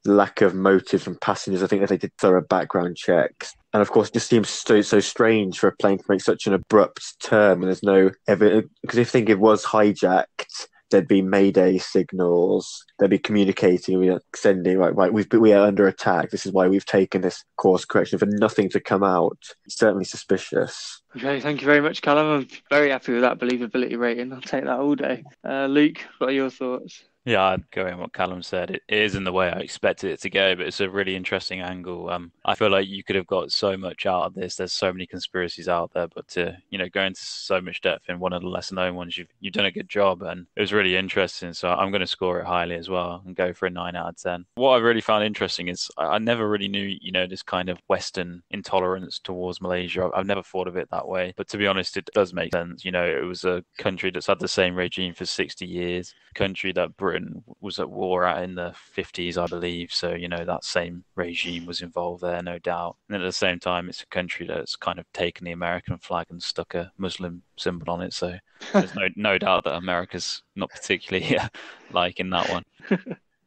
lack of motives from passengers. I think that they did thorough background checks. And of course, it just seems so strange for a plane to make such an abrupt turn when there's no evidence. Because if you think it was hijacked, there'd be mayday signals, they'd be communicating, sending, right, we are under attack. This is why we've taken this course correction for nothing to come out. It's certainly suspicious. Okay, thank you very much, Calum. I'm very happy with that believability rating. I'll take that all day. Luke, what are your thoughts? Yeah, I'd go in what Calum said. It is in the way I expected it to go, but it's a really interesting angle. I feel like you could have got so much out of this. There's so many conspiracies out there, but to go into so much depth in one of the lesser known ones, you've done a good job, and it was really interesting. So I'm going to score it highly as well and go for a 9 out of 10. What I really found interesting is I never really knew this kind of Western intolerance towards Malaysia. I've never thought of it that way, but to be honest, it does make sense. It was a country that's had the same regime for 60 years, a country that Britain was at war in the 50s, I believe. So, that same regime was involved there, no doubt. And at the same time, it's a country that's kind of taken the American flag and stuck a Muslim symbol on it. So there's no doubt that America's not particularly liking that one.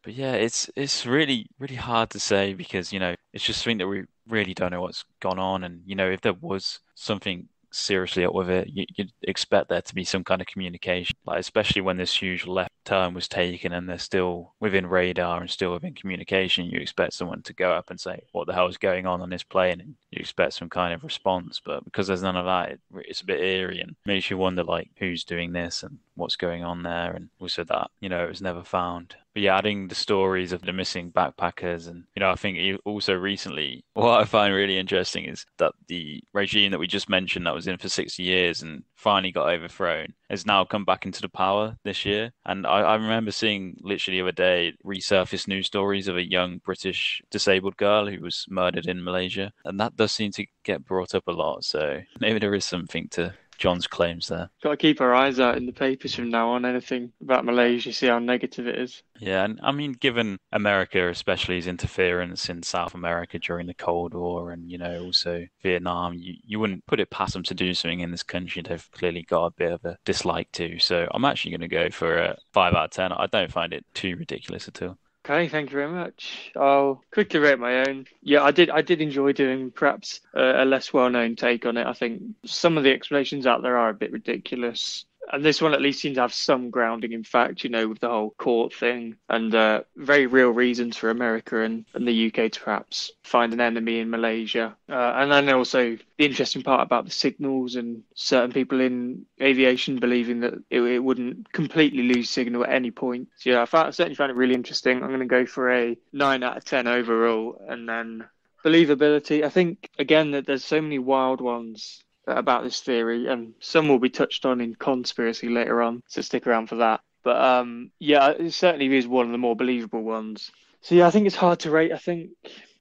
But yeah, it's really, really hard to say because, it's just something that we really don't know what's gone on. And, if there was something seriously up with it, you'd expect there to be some kind of communication, especially when this huge left turn was taken and they're still within radar and still within communication. You expect someone to go up and say, what the hell is going on this plane? And you expect some kind of response, but because there's none of that, it's a bit eerie and makes you wonder who's doing this and what's going on there, and also that it was never found. But yeah, adding the stories of the missing backpackers, and I think also recently, what I find really interesting is that the regime that we just mentioned that was in for 60 years and finally got overthrown has now come back into the power this year. And I remember seeing literally the other day resurfaced news stories of a young British disabled girl who was murdered in Malaysia, and that does seem to get brought up a lot. So maybe there is something to John's claims there. Got to keep our eyes out in the papers from now on. Anything about Malaysia, see how negative it is. Yeah, and I mean, given America, especially's interference in South America during the Cold War and, also Vietnam, you wouldn't put it past them to do something in this country they've clearly got a bit of a dislike to. So I'm actually going to go for a 5 out of 10. I don't find it too ridiculous at all. Okay, thank you very much. I'll quickly rate my own. Yeah, I did enjoy doing perhaps a less well-known take on it. I think some of the explanations out there are a bit ridiculous. And this one at least seems to have some grounding in fact, with the whole court thing and very real reasons for America and the UK to perhaps find an enemy in Malaysia. And then also the interesting part about the signals and certain people in aviation believing that it wouldn't completely lose signal at any point. So yeah, I certainly found it really interesting. I'm going to go for a 9 out of 10 overall. And then believability, I think, again, that there's so many wild ones about this theory, and some will be touched on in conspiracy later on, so stick around for that. But yeah, it certainly is one of the more believable ones. So yeah, I think it's hard to rate. I think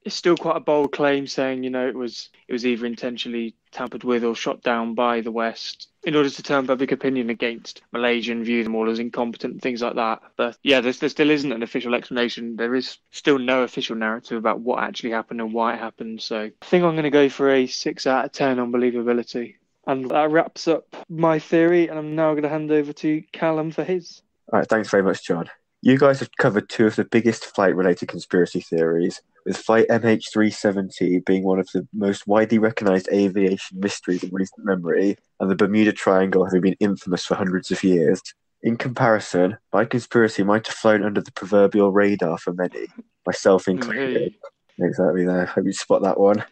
it's still quite a bold claim saying, it was either intentionally tampered with or shot down by the West in order to turn public opinion against Malaysia and view them all as incompetent and things like that. But yeah, there still isn't an official explanation. There is still no official narrative about what actually happened and why it happened. So I think I'm going to go for a 6 out of 10 on believability. And that wraps up my theory, and I'm now going to hand over to Calum for his. All right, thanks very much, John. You guys have covered two of the biggest flight-related conspiracy theories, with Flight MH370 being one of the most widely recognised aviation mysteries in recent memory, and the Bermuda Triangle having been infamous for hundreds of years. In comparison, my conspiracy might have flown under the proverbial radar for many, myself included. Exactly there. Hope you spot that one.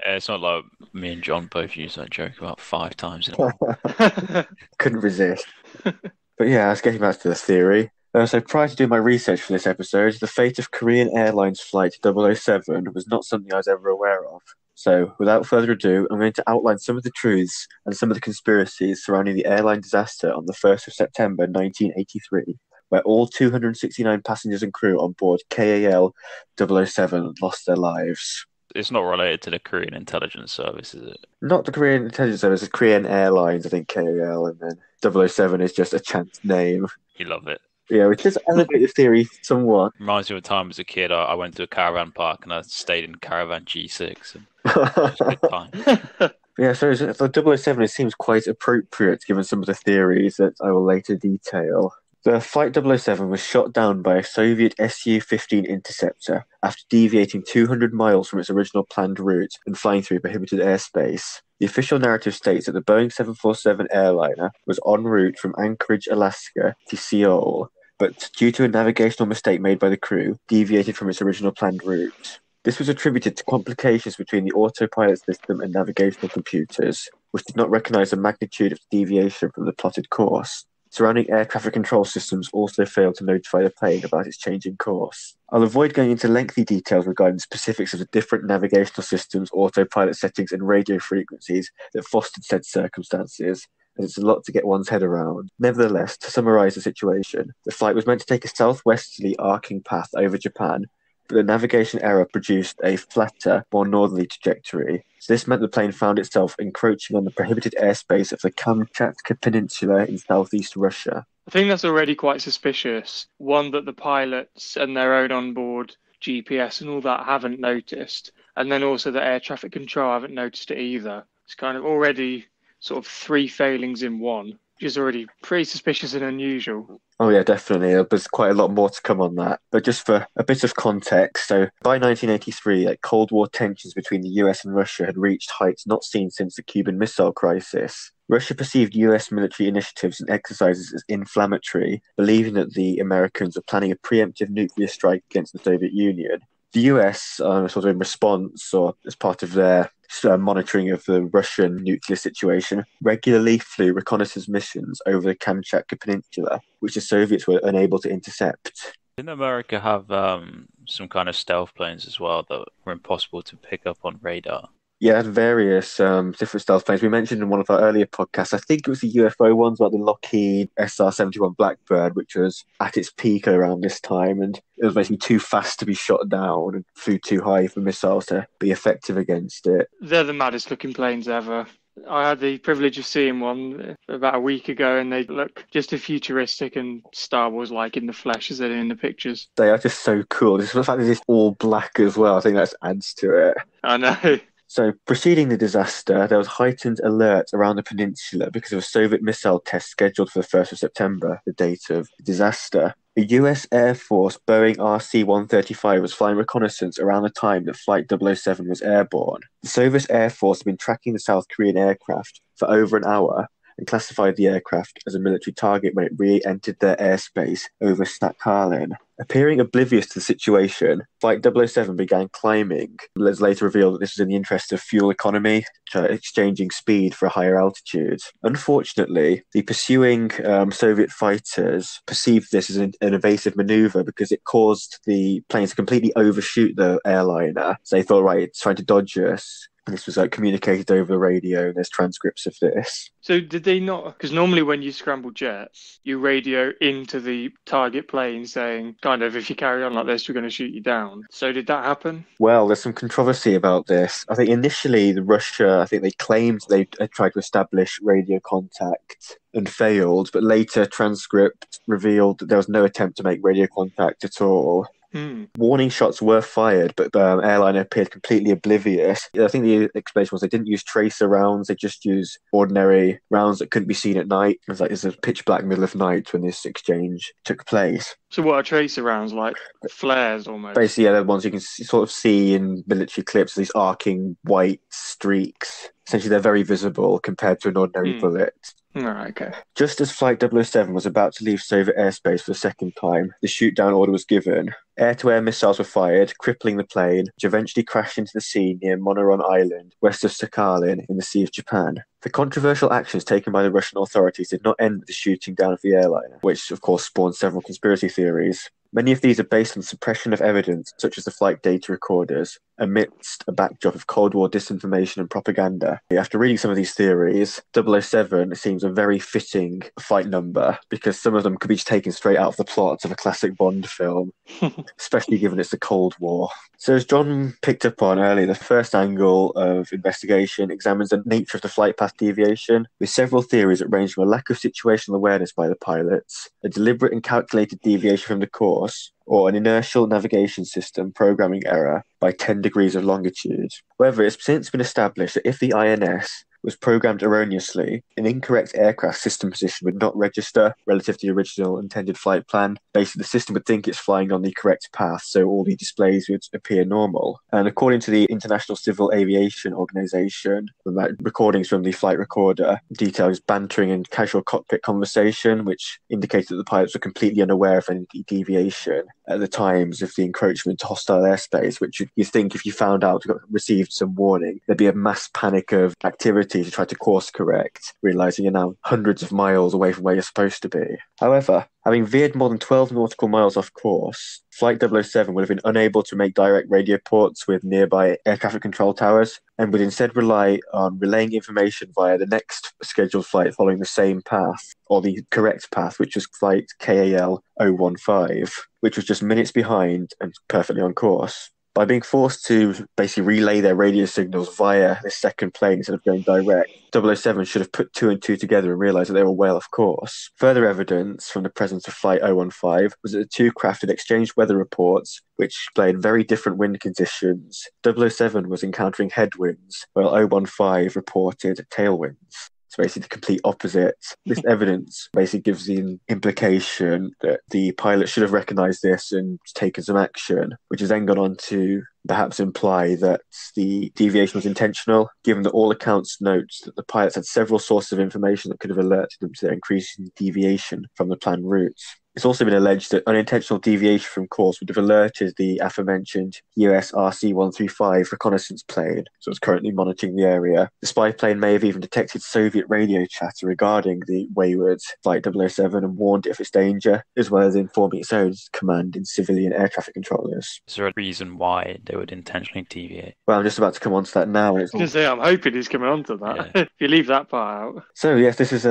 It's not like me and John both use that joke about 5 times in Couldn't resist. But yeah, let's get back to the theory. So prior to doing my research for this episode, the fate of Korean Airlines Flight 007 was not something I was ever aware of. So without further ado, I'm going to outline some of the truths and some of the conspiracies surrounding the airline disaster on the 1st of September 1983, where all 269 passengers and crew on board KAL007 lost their lives. It's not related to the Korean intelligence service, is it? Not the Korean intelligence service, it's Korean Airlines, I think KAL, and then 007 is just a chance name. You love it. Yeah, we just elevate the theory somewhat. Reminds me of a time as a kid, I went to a caravan park and I stayed in caravan G6. And it was a good time. Yeah, so for 007, it seems quite appropriate given some of the theories that I will later detail. The Flight 007 was shot down by a Soviet Su-15 interceptor after deviating 200 miles from its original planned route and flying through prohibited airspace. The official narrative states that the Boeing 747 airliner was en route from Anchorage, Alaska to Seoul, but due to a navigational mistake made by the crew, deviated from its original planned route. This was attributed to complications between the autopilot system and navigational computers, which did not recognize the magnitude of the deviation from the plotted course. Surrounding air traffic control systems also failed to notify the plane about its changing course. I'll avoid going into lengthy details regarding the specifics of the different navigational systems, autopilot settings, and radio frequencies that fostered said circumstances, as it's a lot to get one's head around. Nevertheless, to summarize the situation, the flight was meant to take a southwesterly arcing path over Japan, but the navigation error produced a flatter, more northerly trajectory. So this meant the plane found itself encroaching on the prohibited airspace of the Kamchatka Peninsula in southeast Russia. I think that's already quite suspicious. One, that the pilots and their own onboard GPS and all that haven't noticed, and then also that air traffic control haven't noticed it either. It's kind of already sort of 3 failings in one, which is already pretty suspicious and unusual. Oh yeah, definitely. There's quite a lot more to come on that. But just for a bit of context, so by 1983, Cold War tensions between the US and Russia had reached heights not seen since the Cuban Missile Crisis. Russia perceived US military initiatives and exercises as inflammatory, believing that the Americans were planning a preemptive nuclear strike against the Soviet Union. The US, sort of in response, or as part of their monitoring of the Russian nuclear situation, regularly flew reconnaissance missions over the Kamchatka Peninsula, which the Soviets were unable to intercept. Didn't America have some kind of stealth planes as well that were impossible to pick up on radar? Yeah, it had various different stealth planes. We mentioned in one of our earlier podcasts, I think it was the UFO ones, about the Lockheed SR-71 Blackbird, which was at its peak around this time, and it was basically too fast to be shot down and flew too high for missiles to be effective against it. They're the maddest looking planes ever. I had the privilege of seeing one about a week ago, and they look just as futuristic and Star Wars-like in the flesh as they do in the pictures. They are just so cool. The fact that it's all black as well, I think that adds to it. I know. So, preceding the disaster, there was heightened alert around the peninsula because of a Soviet missile test scheduled for the 1st of September, the date of the disaster. A US Air Force Boeing RC-135 was flying reconnaissance around the time that Flight 007 was airborne. The Soviet Air Force had been tracking the South Korean aircraft for over an hour and classified the aircraft as a military target when it re-entered their airspace over Sakhalin. Appearing oblivious to the situation, Flight 007 began climbing. Let's later reveal that this was in the interest of fuel economy, exchanging speed for a higher altitude. Unfortunately, the pursuing Soviet fighters perceived this as an evasive maneuver because it caused the plane to completely overshoot the airliner. So they thought, right, it's trying to dodge us. And this was communicated over the radio, and there's transcripts of this. So did they not? Because normally when you scramble jets, you radio into the target plane saying, kind of, if you carry on like this, we're going to shoot you down. So did that happen? Well, there's some controversy about this. I think initially Russia, they claimed they tried to establish radio contact and failed, but later transcript revealed that there was no attempt to make radio contact at all. Warning shots were fired, but the airliner appeared completely oblivious. I think the explanation was they didn't use tracer rounds, they just used ordinary rounds that couldn't be seen at night. It was a pitch black middle of night when this exchange took place. So what are tracer rounds, like flares almost? Basically, yeah, the ones you can sort of see in military clips, these arcing white streaks. Essentially, they're very visible compared to an ordinary bullet. All right, okay. Just as Flight 007 was about to leave Soviet airspace for the second time, the shoot-down order was given. Air-to-air missiles were fired, crippling the plane, which eventually crashed into the sea near Monoron Island, west of Sakhalin, in the Sea of Japan. The controversial actions taken by the Russian authorities did not end with the shooting down of the airliner, which of course spawned several conspiracy theories. Many of these are based on suppression of evidence, such as the flight data recorders, amidst a backdrop of Cold War disinformation and propaganda. After reading some of these theories, 007 seems a very fitting flight number, because some of them could be taken straight out of the plot of a classic Bond film, especially given it's the Cold War. So as John picked up on earlier, the first angle of investigation examines the nature of the flight path deviation, with several theories that range from a lack of situational awareness by the pilots, a deliberate and calculated deviation from the course, or an inertial navigation system programming error by 10 degrees of longitude. However, it's since been established that if the INS was programmed erroneously, an incorrect aircraft system position would not register relative to the original intended flight plan. Basically, the system would think it's flying on the correct path, so all the displays would appear normal. And according to the International Civil Aviation Organization, recordings from the flight recorder details bantering and casual cockpit conversation, which indicated that the pilots were completely unaware of any deviation at the times of the encroachment to hostile airspace, which you think if you found out, received some warning, there'd be a mass panic of activity to try to course correct, realizing you're now hundreds of miles away from where you're supposed to be. However, having veered more than 12 nautical miles off course, Flight 007 would have been unable to make direct radio ports with nearby air traffic control towers, and would instead rely on relaying information via the next scheduled flight following the same path, or the correct path, which was flight KAL007, which was just minutes behind and perfectly on course. By being forced to basically relay their radio signals via this second plane instead of going direct, 007 should have put two and two together and realised that they were well off course. Further evidence from the presence of Flight 015 was that the two craft had exchanged weather reports, which displayed very different wind conditions. 007 was encountering headwinds, while 015 reported tailwinds. It's basically the complete opposite. This evidence basically gives the implication that the pilot should have recognised this and taken some action, which has then gone on to perhaps imply that the deviation was intentional, given that all accounts note that the pilots had several sources of information that could have alerted them to their increasing deviation from the planned routes. It's also been alleged that unintentional deviation from course would have alerted the aforementioned US RC-135 reconnaissance plane, so it's currently monitoring the area. The spy plane may have even detected Soviet radio chatter regarding the wayward Flight 007 and warned it of its danger, as well as informing its own command in civilian air traffic controllers. Is there a reason why they would intentionally deviate? Well, I'm just about to come on to that now. I was going to say, I'm hoping he's coming on to that. Yeah. If you leave that part out. So, yes, this has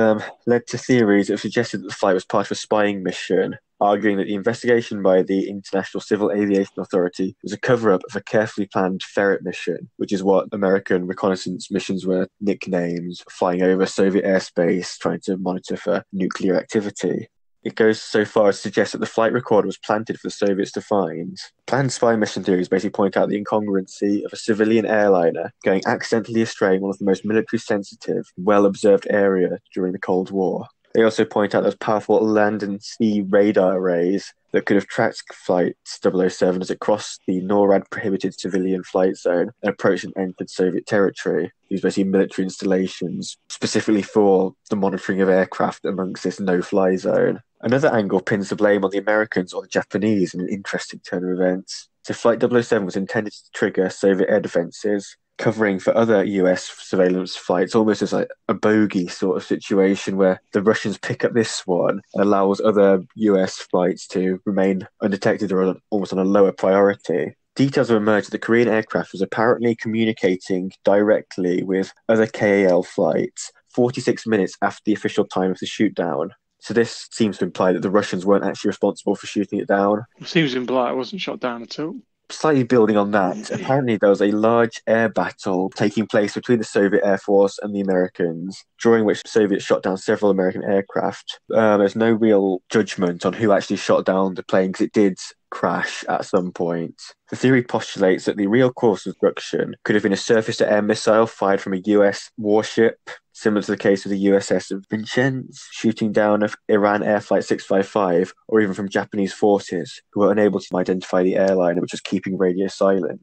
led to theories that have suggested that the flight was part of a spying mission, arguing that the investigation by the International Civil Aviation Authority was a cover-up of a carefully planned ferret mission, which is what American reconnaissance missions were nicknamed, flying over Soviet airspace, trying to monitor for nuclear activity. It goes so far as to suggest that the flight recorder was planted for the Soviets to find. Planned spy mission theories basically point out the incongruency of a civilian airliner going accidentally astray in one of the most military-sensitive, well-observed area during the Cold War. They also point out those powerful land and sea radar arrays that could have tracked Flight 007 as it crossed the NORAD-prohibited civilian flight zone and approached and entered Soviet territory. These basically military installations, specifically for the monitoring of aircraft amongst this no-fly zone. Another angle pins the blame on the Americans or the Japanese in an interesting turn of events. So Flight 007 was intended to trigger Soviet air defences, covering for other US surveillance flights, almost as like a bogey sort of situation where the Russians pick up this one and allows other US flights to remain undetected or almost on a lower priority. Details have emerged that the Korean aircraft was apparently communicating directly with other KAL flights 46 minutes after the official time of the shoot-down. So this seems to imply that the Russians weren't actually responsible for shooting it down. It seems to imply it wasn't shot down at all. Slightly building on that, apparently there was a large air battle taking place between the Soviet Air Force and the Americans, during which the Soviets shot down several American aircraft. There's no real judgment on who actually shot down the plane because it did crash at some point. The theory postulates that the real cause of destruction could have been a surface-to-air missile fired from a US warship, similar to the case of the USS Vincennes shooting down of Iran Air Flight 655, or even from Japanese forces who were unable to identify the airliner, which was keeping radio silent.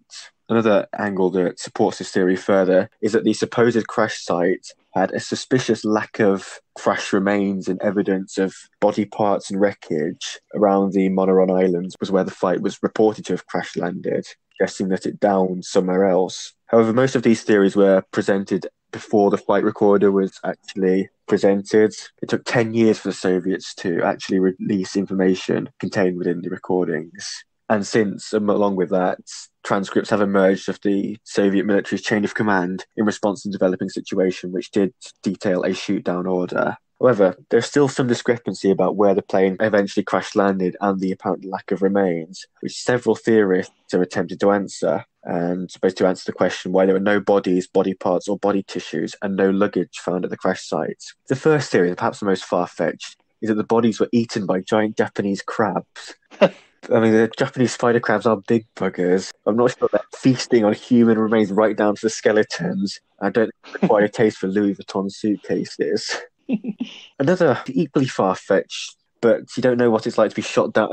Another angle that supports this theory further is that the supposed crash site had a suspicious lack of crash remains and evidence of body parts and wreckage around the Monaron Islands, was where the flight was reported to have crash landed, suggesting that it downed somewhere else. However, most of these theories were presented before the flight recorder was actually presented. It took 10 years for the Soviets to actually release information contained within the recordings. And since, along with that, transcripts have emerged of the Soviet military's chain of command in response to the developing situation, which did detail a shoot-down order. However, there's still some discrepancy about where the plane eventually crash-landed and the apparent lack of remains, which several theorists have attempted to answer, and supposed to answer the question why there were no bodies, body parts, or body tissues, and no luggage found at the crash site. The first theory, perhaps the most far-fetched, is that the bodies were eaten by giant Japanese crabs. I mean, the Japanese spider crabs are big buggers. I'm not sure they're feasting on human remains right down to the skeletons. I don't require a taste for Louis Vuitton suitcases. Another equally far-fetched, but you don't know what it's like to be shot down,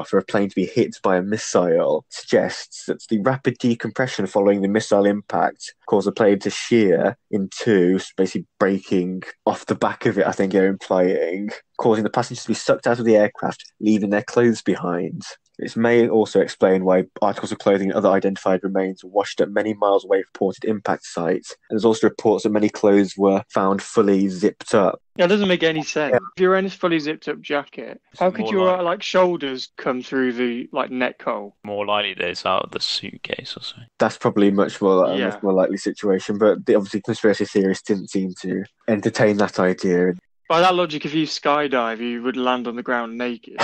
for a plane to be hit by a missile, suggests that the rapid decompression following the missile impact caused the plane to shear in two, basically breaking off the back of it, I think they're implying, causing the passengers to be sucked out of the aircraft, leaving their clothes behind. This may also explain why articles of clothing and other identified remains were washed up many miles away from reported impact sites. And there's also reports that many clothes were found fully zipped up. Yeah, it doesn't make any sense. Yeah. If you're in a fully zipped up jacket, how could your shoulders come through the neck hole? More likely that it's out of the suitcase or something. That's probably a much more likely situation. But obviously conspiracy theorists didn't seem to entertain that idea. By that logic, if you skydive, you would land on the ground naked.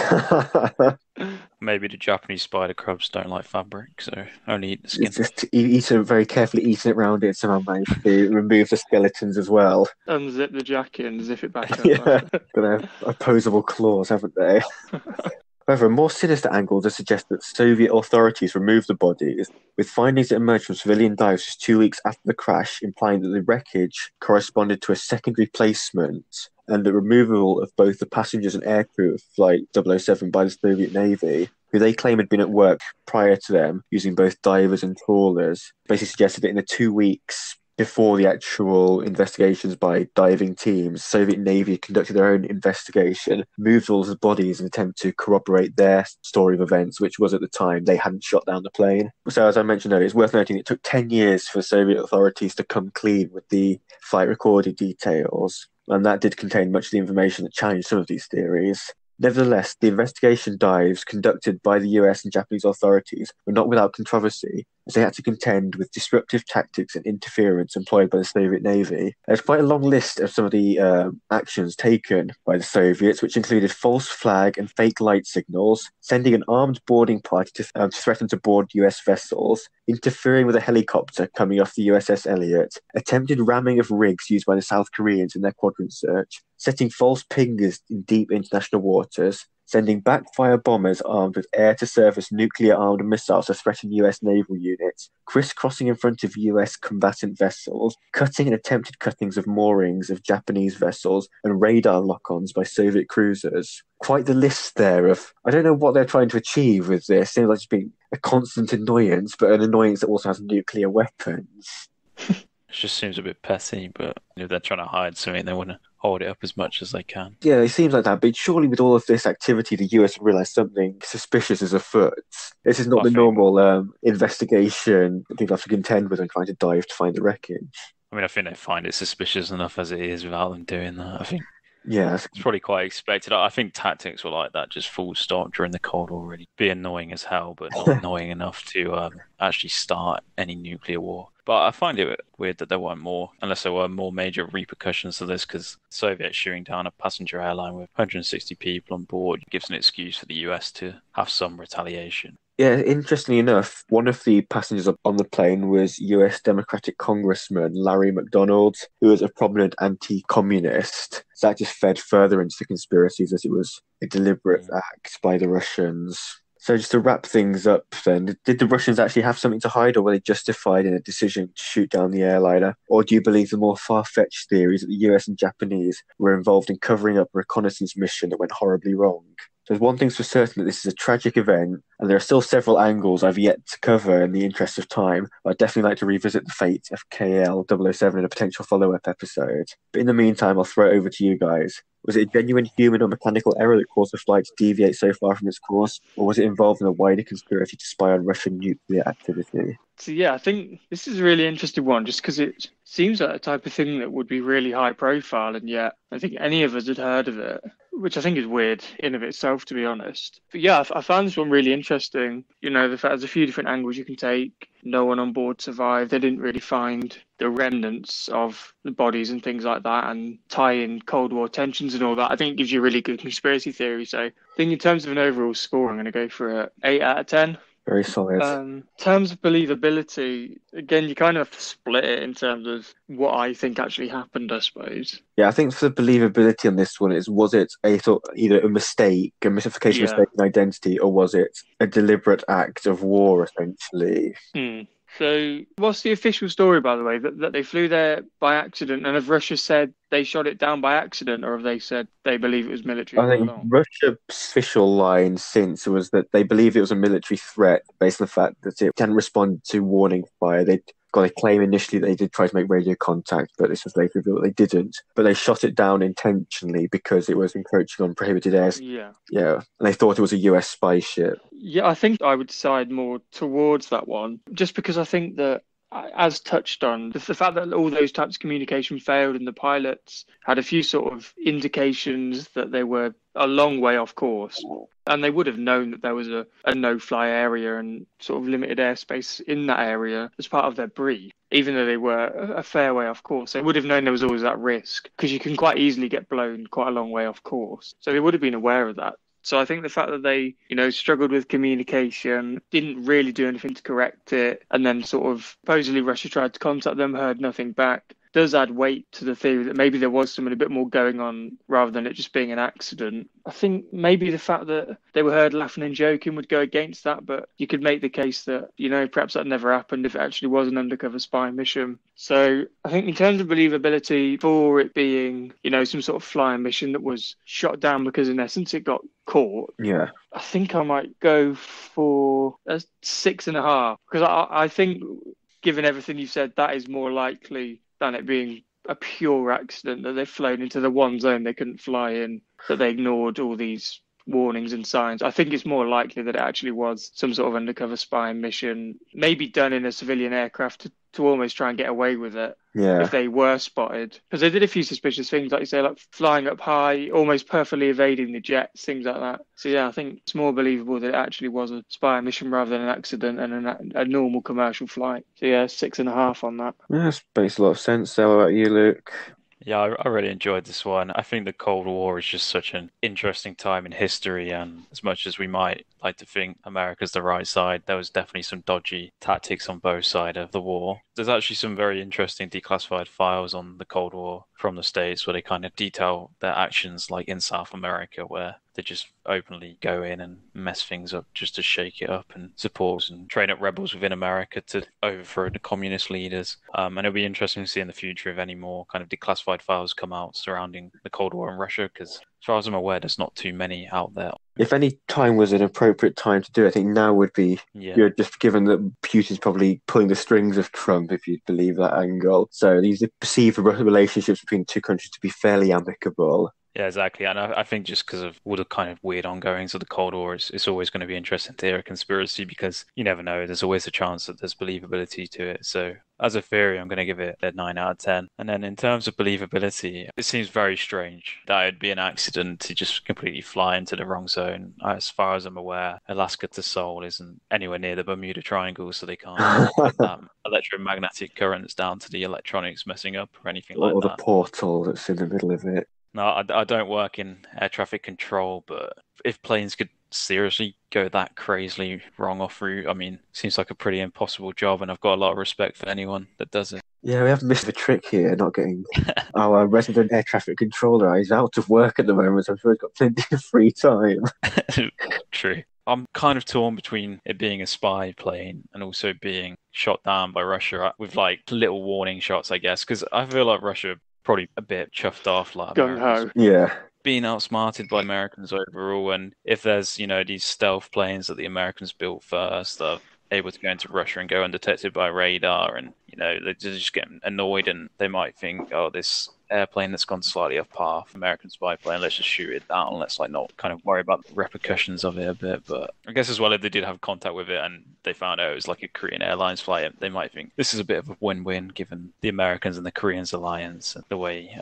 Maybe the Japanese spider crabs don't like fabric, so only eat the skin. Very carefully eating it round it, somehow managed to remove the skeletons as well. Unzip the jacket and zip it back up. Yeah, got opposable claws, haven't they? However, a more sinister angle does suggest that Soviet authorities removed the bodies, with findings that emerged from civilian dives just 2 weeks after the crash, implying that the wreckage corresponded to a secondary placement and the removal of both the passengers and aircrew of Flight 007 by the Soviet Navy, who they claim had been at work prior to them, using both divers and trawlers. Basically suggested that in the 2 weeks before the actual investigations by diving teams, Soviet Navy conducted their own investigation, moved all of the bodies in an attempt to corroborate their story of events, which was at the time they hadn't shot down the plane. So as I mentioned earlier, it's worth noting it took 10 years for Soviet authorities to come clean with the flight recorded details, and that did contain much of the information that challenged some of these theories. Nevertheless, the investigation dives conducted by the US and Japanese authorities were not without controversy, as they had to contend with disruptive tactics and interference employed by the Soviet Navy. There's quite a long list of some of the actions taken by the Soviets, which included false flag and fake light signals, sending an armed boarding party to threaten to board US vessels, interfering with a helicopter coming off the USS Elliott, attempted ramming of rigs used by the South Koreans in their quadrant search, setting false pingers in deep international waters, sending backfire bombers armed with air-to-surface nuclear-armed missiles to threaten US naval units, crisscrossing in front of US combatant vessels, cutting and attempted cuttings of moorings of Japanese vessels, and radar lock-ons by Soviet cruisers. Quite the list there of, I don't know what they're trying to achieve with this. It seems like it's being a constant annoyance, but an annoyance that also has nuclear weapons. It just seems a bit petty, but if they're trying to hide something, they want to hold it up as much as they can. Yeah, it seems like that, but surely with all of this activity, the US realised something suspicious is afoot. This is not the normal investigation that people have to contend with and trying to dive to find the wreckage. I mean, I think they find it suspicious enough as it is without them doing that, I think. Yeah, it's probably quite expected. I think tactics were like that, just full stop during the Cold War. Really be annoying as hell, but not annoying enough to actually start any nuclear war. But I find it weird that there weren't more, unless there were more major repercussions to this, because Soviets shooting down a passenger airline with 160 people on board gives an excuse for the US to have some retaliation. Yeah, interestingly enough, one of the passengers on the plane was US Democratic Congressman Larry McDonald, who was a prominent anti-communist. So that just fed further into the conspiracies, as it was a deliberate act by the Russians. So just to wrap things up then, did the Russians actually have something to hide, or were they justified in a decision to shoot down the airliner? Or do you believe the more far-fetched theories that the US and Japanese were involved in covering up a reconnaissance mission that went horribly wrong? There's one thing's for certain that this is a tragic event, and there are still several angles I've yet to cover in the interest of time. But I'd definitely like to revisit the fate of KAL007 in a potential follow-up episode. But in the meantime, I'll throw it over to you guys. Was it a genuine human or mechanical error that caused the flight to deviate so far from its course, or was it involved in a wider conspiracy to spy on Russian nuclear activity? So yeah, I think this is a really interesting one just because it seems like a type of thing that would be really high profile, and yet I think any of us had heard of it, which I think is weird in of itself, to be honest. But yeah, I found this one really interesting. You know, the fact there's a few different angles you can take. No one on board survived. They didn't really find the remnants of the bodies and things like that, and tie in Cold War tensions and all that. I think it gives you a really good conspiracy theory. So I think in terms of an overall score, I'm going to go for an 8 out of 10. Very solid. In terms of believability, again, you kind of have to split it in terms of what I think actually happened, I suppose. Yeah, I think for the believability on this one was it either a mistake, a mystification, mistaken identity, or was it a deliberate act of war, essentially? So what's the official story, by the way, that they flew there by accident, and have Russia said they shot it down by accident, or have they said they believe it was military? I think Russia's official line since was that they believe it was a military threat based on the fact that it didn't respond to warning fire. They'd got a claim initially that they did try to make radio contact, but this was later revealed that they didn't. But they shot it down intentionally because it was encroaching on prohibited airspace. Yeah, and they thought it was a US spy ship. Yeah, I think I would side more towards that one, just because I think that, as touched on, the fact that all those types of communication failed and the pilots had a few sort of indications that they were a long way off course, and they would have known that there was a no-fly area and sort of limited airspace in that area as part of their brief. Even though they were a fair way off course, they would have known there was always that risk, because you can quite easily get blown quite a long way off course. So they would have been aware of that. So I think the fact that they, struggled with communication, didn't really do anything to correct it, and then sort of supposedly Russia tried to contact them, heard nothing back, does add weight to the theory that maybe there was something a bit more going on rather than it just being an accident. I think maybe the fact that they were heard laughing and joking would go against that, but you could make the case that, perhaps that never happened if it actually was an undercover spy mission. So I think in terms of believability, for it being, some sort of flying mission that was shot down because in essence it got caught, yeah, I think I might go for a 6.5, because I think, given everything you've said, that is more likely than it being a pure accident, that they've flown into the one zone they couldn't fly in, that they ignored all these warnings and signs. I think it's more likely that it actually was some sort of undercover spying mission, maybe done in a civilian aircraft to almost try and get away with it. Yeah. If they were spotted. Because they did a few suspicious things, like you say, like flying up high, almost perfectly evading the jets, things like that. So yeah, I think it's more believable that it actually was a spy mission rather than an accident and a normal commercial flight. So yeah, 6.5 on that. Yeah, that makes a lot of sense. How about you, Luke? Yeah, I really enjoyed this one. I think the Cold War is just such an interesting time in history, and as much as we might like to think America's the right side, there was definitely some dodgy tactics on both sides of the war. There's actually some very interesting declassified files on the Cold War from the States where they kind of detail their actions, like in South America, where they just openly go in and mess things up just to shake it up and support and train up rebels within America to overthrow the communist leaders. And it'll be interesting to see in the future if any more kind of declassified files come out surrounding the Cold War in Russia, because as far as I'm aware, there's not too many out there. If any time was an appropriate time to do it, I think now would be, just given that Putin's probably pulling the strings of Trump, if you believe that angle. So these perceived relationships between the two countries to be fairly amicable. Yeah, exactly. And I think just because of all the kind of weird ongoings of the Cold War, it's always going to be interesting to hear a conspiracy, because you never know. There's always a chance that there's believability to it. So as a theory, I'm going to give it a 9 out of 10. And then in terms of believability, it seems very strange that it'd be an accident to just completely fly into the wrong zone. As far as I'm aware, Alaska to Seoul isn't anywhere near the Bermuda Triangle, so they can't put that electromagnetic currents down to the electronics messing up or anything like that. Or the portal that's in the middle of it. No, I don't work in air traffic control, but if planes could seriously go that crazily wrong off route, I mean, seems like a pretty impossible job, and I've got a lot of respect for anyone that does it. Yeah, we have missed the trick here, not getting our resident air traffic controller. He's out of work at the moment, so I'm sure he's got plenty of free time. True. I'm kind of torn between it being a spy plane and also being shot down by Russia with like little warning shots, I guess, because I feel like Russia probably a bit chuffed off like Gung Americans ho. Yeah. being outsmarted by Americans overall. And if there's, these stealth planes that the Americans built first that are able to go into Russia and go undetected by radar, and, they're just getting annoyed and they might think, oh, this airplane that's gone slightly off path, American spy plane, let's just shoot it down. Let's like not kind of worry about the repercussions of it a bit. But I guess as well, if they did have contact with it and they found out it was like a Korean Airlines flight, they might think this is a bit of a win-win given the Americans and the Koreans alliance and the way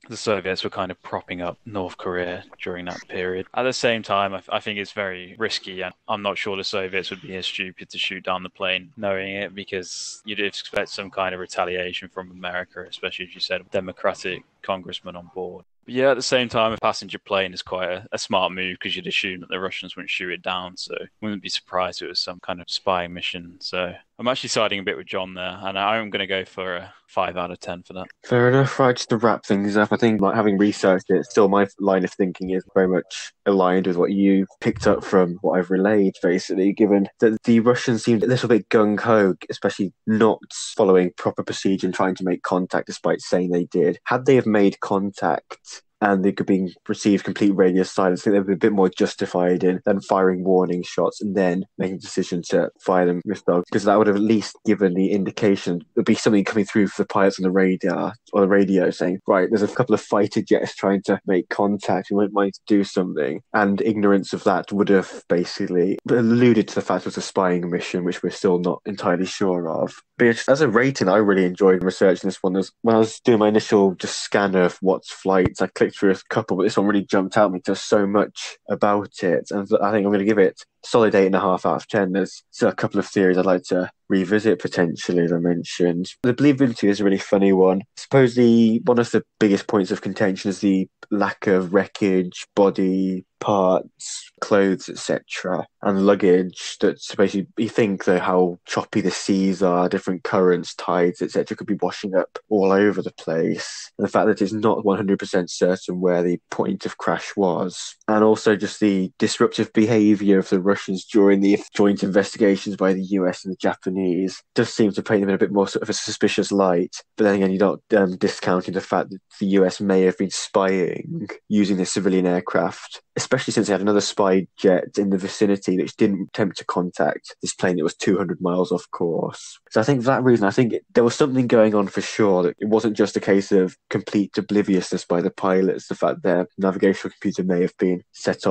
the Soviets were kind of propping up North Korea during that period. At the same time, I think it's very risky, and I'm not sure the Soviets would be as stupid to shoot down the plane knowing it, because you'd expect some kind of retaliation from America, especially as you said, democratic congressman on board. But yeah, at the same time, a passenger plane is quite a smart move, because you'd assume that the Russians wouldn't shoot it down, so wouldn't be surprised if it was some kind of spying mission. So I'm actually siding a bit with John there, and I'm going to go for a 5 out of 10 for that. Fair enough. Right, just to wrap things up, I think like having researched it, still my line of thinking is very much aligned with what you picked up from what I've relayed, basically, given that the Russians seemed a little bit gung-ho, especially not following proper procedure and trying to make contact despite saying they did. Had they have made contact and they could be received complete radio silence, I think they'd be a bit more justified in than firing warning shots and then making a decision to fire them missiles, because that would have at least given the indication there'd be something coming through for the pilots on the radar or the radio saying, right, there's a couple of fighter jets trying to make contact, we might to do something. And ignorance of that would have basically alluded to the fact it was a spying mission, which we're still not entirely sure of. But as a rating, I really enjoyed researching this one. When I was doing my initial just scan of what's flights, I clicked through a couple, but this one really jumped out at me. There's so much about it, and I think I'm going to give it a solid 8.5 out of 10. There's still a couple of theories I'd like to revisit potentially, as I mentioned. The believability is a really funny one. Supposedly, one of the biggest points of contention is the lack of wreckage, body parts, clothes, etc., and luggage. That's basically, you think though how choppy the seas are, different currents, tides, etc., could be washing up all over the place. And the fact that it's not 100% certain where the point of crash was, and also just the disruptive behaviour of the Russians during the joint investigations by the US and the Japanese does seem to paint them in a bit more sort of a suspicious light. But then again, you're not discounting the fact that the US may have been spying using the civilian aircraft, especially since they had another spy jet in the vicinity which didn't attempt to contact this plane that was 200 miles off course. So I think for that reason, there was something going on for sure. That it wasn't just a case of complete obliviousness by the pilots. The fact their navigational computer may have been set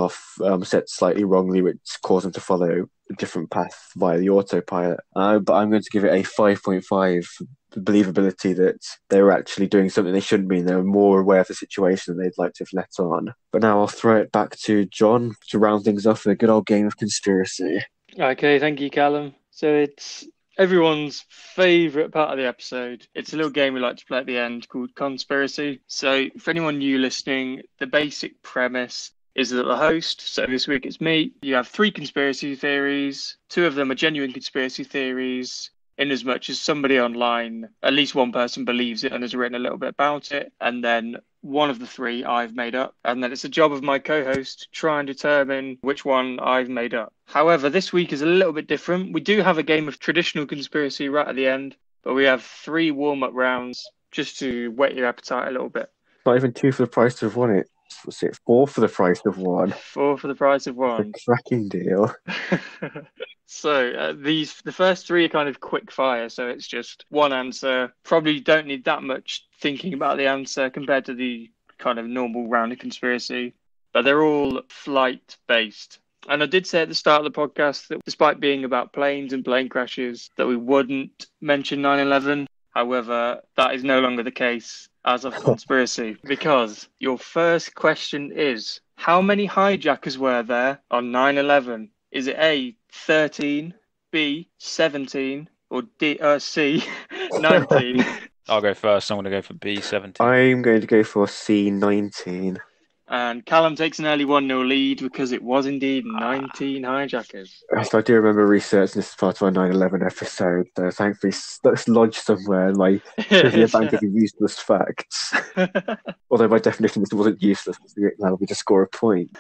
slightly wrongly, which caused them to follow a different path via the autopilot. But I'm going to give it a 5.5. Believability that they were actually doing something they shouldn't be. They were more aware of the situation than they'd like to have let on. But now I'll throw it back to John to round things off with a good old game of conspiracy. Okay, thank you, Calum. So it's everyone's favourite part of the episode. It's a little game we like to play at the end called Conspiracy. So for anyone new listening, the basic premise is that the host, so this week it's me, you have 3 conspiracy theories. 2 of them are genuine conspiracy theories, in as much as somebody online, at least one person believes it and has written a little bit about it, and then one of the 3 I've made up, and then it's the job of my co-host to try and determine which one I've made up. However, this week is a little bit different. We do have a game of traditional conspiracy right at the end, but we have 3 warm-up rounds just to whet your appetite a little bit. Not even 2 for the price of 1. What's it? 4 for the price of 1. 4 for the price of 1. A cracking deal. So the first 3 are kind of quick fire, so it's just one answer. Probably don't need that much thinking about the answer compared to the kind of normal round of conspiracy, but they're all flight based. And I did say at the start of the podcast that despite being about planes and plane crashes, that we wouldn't mention 9/11. However, that is no longer the case as of conspiracy, because your first question is, how many hijackers were there on 9/11? Is it A, 13, B, 17, or C, 19? I'll go first. I'm going to go for B, 17. I'm going to go for C, 19. And Calum takes an early 1-0 lead because it was indeed 19 hijackers. So I do remember researching this as part of our 9/11 episode. Thankfully, that's lodged somewhere in my trivia bank of useless facts. Although by definition, this wasn't useless. It allowed me to score a point.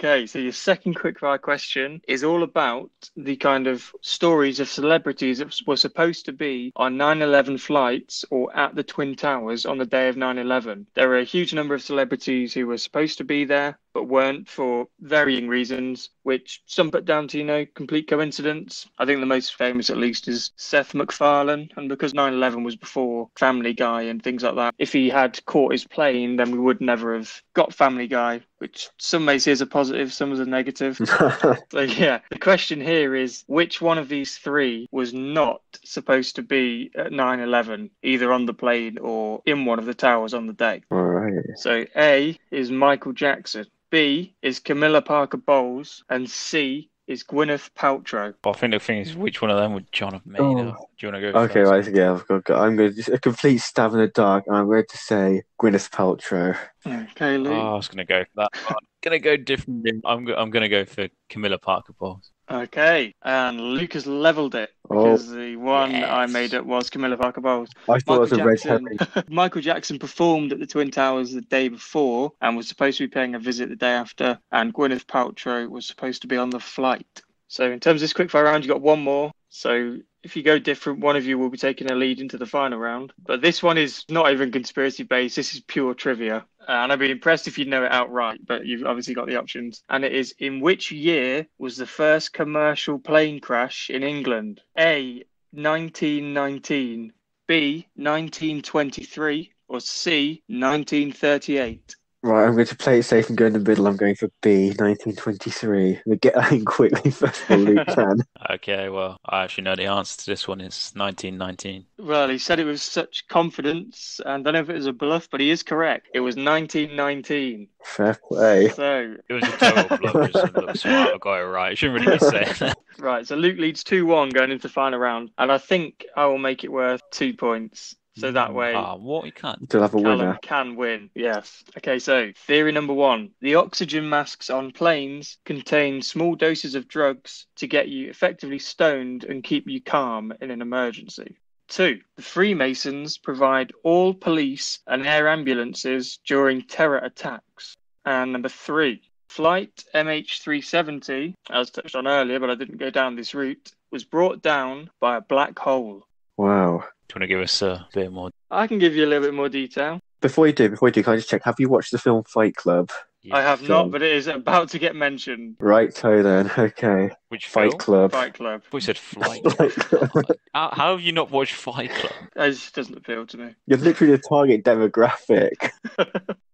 Okay, so your second quickfire question is all about the kind of stories of celebrities that were supposed to be on 9/11 flights or at the Twin Towers on the day of 9/11. There were a huge number of celebrities who were supposed to be there but weren't for varying reasons, which some put down to, complete coincidence. I think the most famous, at least, is Seth MacFarlane. And because 9/11 was before Family Guy and things like that, if he had caught his plane, then we would never have got Family Guy, which some may see as a positive, some as a negative. So yeah, the question here is, which one of these three was not supposed to be at 9/11, either on the plane or in one of the towers on the day? All right. So A is Michael Jackson, B is Camilla Parker Bowles, and C is Gwyneth Paltrow. But I think the thing is, which one of them would John have made up? Do you want to go Okay, first? right, yeah, I'm going to just a complete stab in the dark, and I'm going to say Gwyneth Paltrow. Okay, Luke. I was going to go for that. I'm going to go different. I'm going to go for Camilla Parker Bowles. Okay, and Luke has levelled it because the one I made up was Camilla Parker Bowles. I thought it was a red herring. Michael Jackson performed at the Twin Towers the day before and was supposed to be paying a visit the day after, and Gwyneth Paltrow was supposed to be on the flight. So in terms of this quickfire round, you got one more. So if you go different, one of you will be taking a lead into the final round. But this one is not even conspiracy based. This is pure trivia. And I'd be impressed if you know it outright, but you've obviously got the options. And it is, in which year was the first commercial plane crash in England? A, 1919, B, 1923, or C, 1938? Right, I'm going to play it safe and go in the middle. I'm going for B, 1923. Get that in quickly first of all, Luke can. Okay, well, I actually know the answer to this one. It's 1919. Well, he said it with such confidence, and I don't know if it was a bluff, but he is correct. It was 1919. Fair play. So It was a total bluff. Just look smart. I got it right. I shouldn't really be saying that. right, so Luke leads 2-1 going into the final round, and I think I will make it worth 2 points. So that way, what? You can't. You'll have a Calum winner. can win. Yes. Okay, so theory number 1. The oxygen masks on planes contain small doses of drugs to get you effectively stoned and keep you calm in an emergency. 2. The Freemasons provide all police and air ambulances during terror attacks. And number 3. Flight MH370, as touched on earlier, but I didn't go down this route, was brought down by a black hole. Wow. Do you want to give us a bit more? I can give you a little bit more detail. Before you do, can I just check? Have you watched the film Fight Club? I have not, but it is about to get mentioned. Right, so then, okay. Which Fight film? Club. Fight Club. We said Flight. Fight Club. How have you not watched Fight Club? It just doesn't appeal to me. You're literally the target demographic.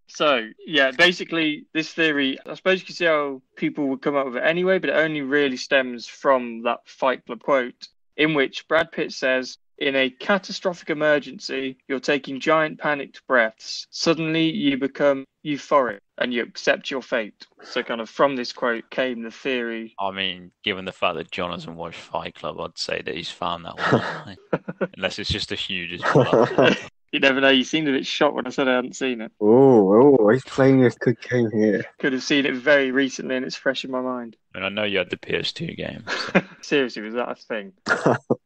So, yeah, basically, this theory, I suppose you can see how people would come up with it anyway, but it only really stems from that Fight Club quote, in which Brad Pitt says, "In a catastrophic emergency, you're taking giant panicked breaths. Suddenly you become euphoric and you accept your fate." So kind of from this quote came the theory. I mean, given the fact that John hasn't watched Fight Club, I'd say that he's found that one. Unless it's just a huge bluff. You never know. You seemed a bit shocked when I said I hadn't seen it. Oh, he's playing a good game here. Could have seen it very recently and it's fresh in my mind. And I know you had the PS2 game. So. Seriously, was that a thing?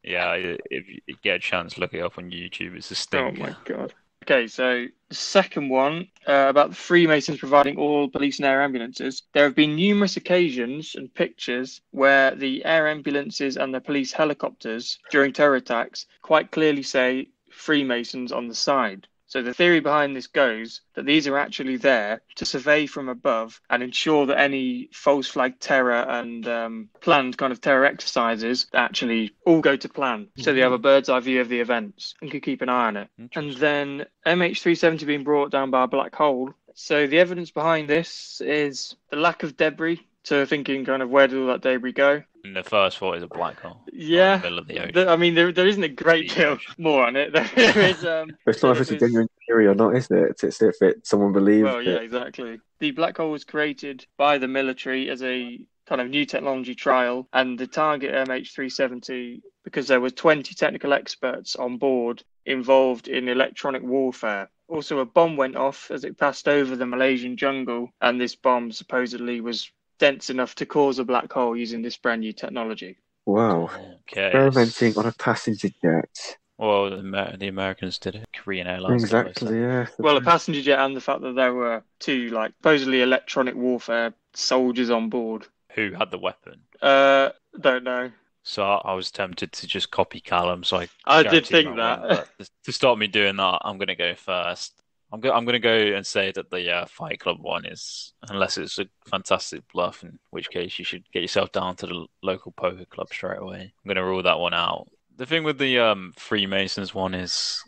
Yeah, if you get a chance, look it up on YouTube. It's a stinker. Oh my god. Okay, so the second one about the Freemasons providing all police and air ambulances. There have been numerous occasions and pictures where the air ambulances and the police helicopters during terror attacks quite clearly say Freemasons on the side. So the theory behind this goes that these are actually there to survey from above and ensure that any false flag terror and planned kind of terror exercises actually all go to plan. So they have a bird's eye view of the events and can keep an eye on it. And then MH370 being brought down by a black hole. So the evidence behind this is the lack of debris. So thinking kind of where did all that debris go? And the first thought is a black hole. Yeah. In the middle of the ocean. I mean, there isn't a great deal more on it. There is. It's not if it's a genuine theory or not, is it? It's if someone believes Well, yeah, it. exactly. The black hole was created by the military as a kind of new technology trial, and the target MH370, because there were 20 technical experts on board involved in electronic warfare. Also, a bomb went off as it passed over the Malaysian jungle, and this bomb supposedly was dense enough to cause a black hole using this brand new technology. Wow. Okay. Experimenting on a passenger jet. Well, the Americans did it. Korean Airlines Flight. Exactly, yeah. Well, a passenger jet and the fact that there were two, like, supposedly electronic warfare soldiers on board. Who had the weapon? Don't know. So I was tempted to just copy Calum, so I did guarantee think my that. win, but to stop me doing that, I'm going to go first. I'm going to go and say that the Fight Club one is, unless it's a fantastic bluff, in which case you should get yourself down to the local poker club straight away. I'm going to rule that one out. The thing with the Freemasons one is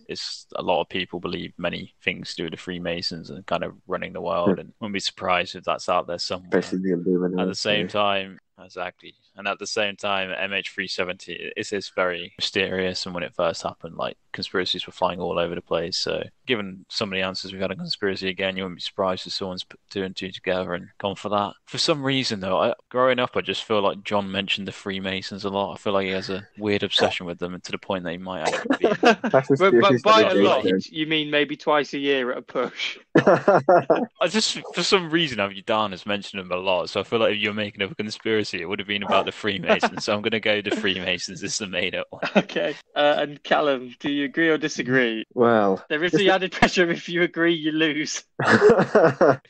a lot of people believe many things to do with the Freemasons and kind of running the world, and wouldn't be surprised if that's out there somewhere. Especially the Illuminati. At the same time, exactly. And at the same time, MH370 is very mysterious. And when it first happened, like, conspiracies were flying all over the place. So, given some of the answers we've had on conspiracy again, you wouldn't be surprised if someone's put two and two together and gone for that. For some reason, though, growing up, I just feel like John mentioned the Freemasons a lot. I feel like he has a weird obsession with them, and to the point that he might actually be. But by a lot, you mean maybe twice a year at a push? I just, for some reason, Dan has mentioned them a lot. So I feel like if you're making up a conspiracy, it would have been about the Freemasons. So I'm going to go the Freemasons. It's the made-up one. Okay. And Calum, do you agree or disagree? Well, there is the added pressure. If you agree, you lose.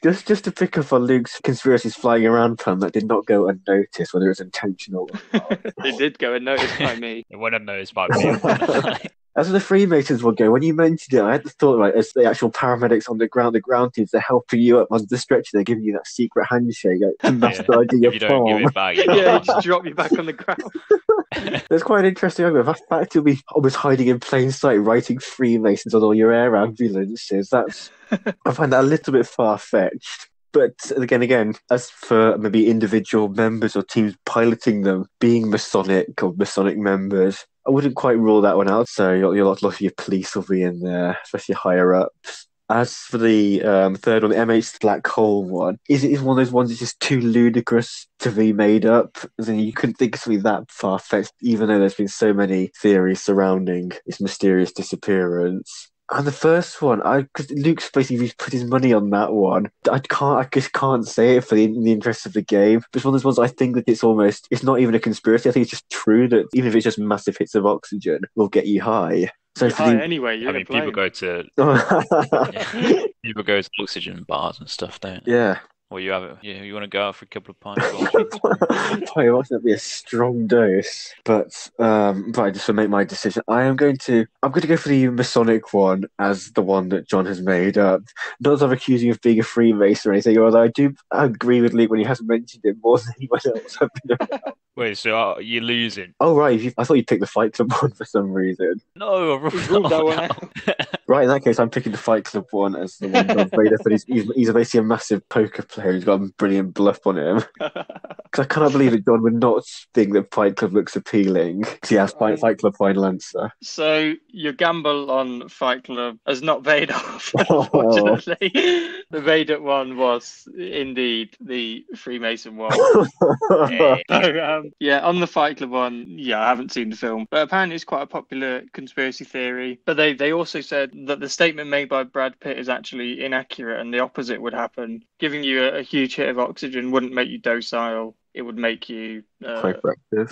just to pick up on Luke's conspiracies flying around plan that did not go unnoticed, whether it's intentional or not. They did go unnoticed by me. It went unnoticed by me. As the Freemasons will go, when you mentioned it, I had the thought, right, as the actual paramedics on the ground teams, they're helping you up on the stretcher, they're giving you that secret handshake to master idea if you don't give it back, just drop you back on the ground. That's quite an interesting argument. The fact you'll be almost hiding in plain sight, writing Freemasons on all your air ambulances, I find that a little bit far-fetched. But again, as for maybe individual members or teams piloting them being Masonic or Masonic members, I wouldn't quite rule that one out. So a lot of your police will be in there, especially higher ups. As for the third one, the MH black hole one, is one of those ones that's just too ludicrous to be made up? As in, you couldn't think of something that far-fetched, even though there's been so many theories surrounding this mysterious disappearance. And the first one, because Luke's basically put his money on that one. I just can't say it in the interest of the game. But it's one of those ones I think that it's not even a conspiracy. I think it's just true that even if it's just massive hits of oxygen, will get you high. So anyway, people go to oxygen bars and stuff, don't they? Yeah. Or you have it. Yeah, you want to go out for a couple of pints. Probably mustn't be a strong dose, but just to make my decision, I'm going to go for the Masonic one as the one that John has made up. Not that I'm accusing you of being a Freemason or anything, although I do agree with Luke when he hasn't mentioned it more than anyone else. Wait, so you're losing? Oh right, I thought you picked the Fight Club one for some reason. No, I ruled that one out. Right, in that case, I'm picking the Fight Club one as the one John made up, and he's basically a massive poker player who's got a brilliant bluff on him. Because I cannot believe that John would not think that Fight Club looks appealing. Yeah, Fight Club final answer. So your gamble on Fight Club has not paid off, unfortunately. The made-up one was indeed the Freemason one. On the Fight Club one, I haven't seen the film, but apparently it's quite a popular conspiracy theory. But they also said that the statement made by Brad Pitt is actually inaccurate, and the opposite would happen. Giving you a huge hit of oxygen wouldn't make you docile. It would make you hyperactive.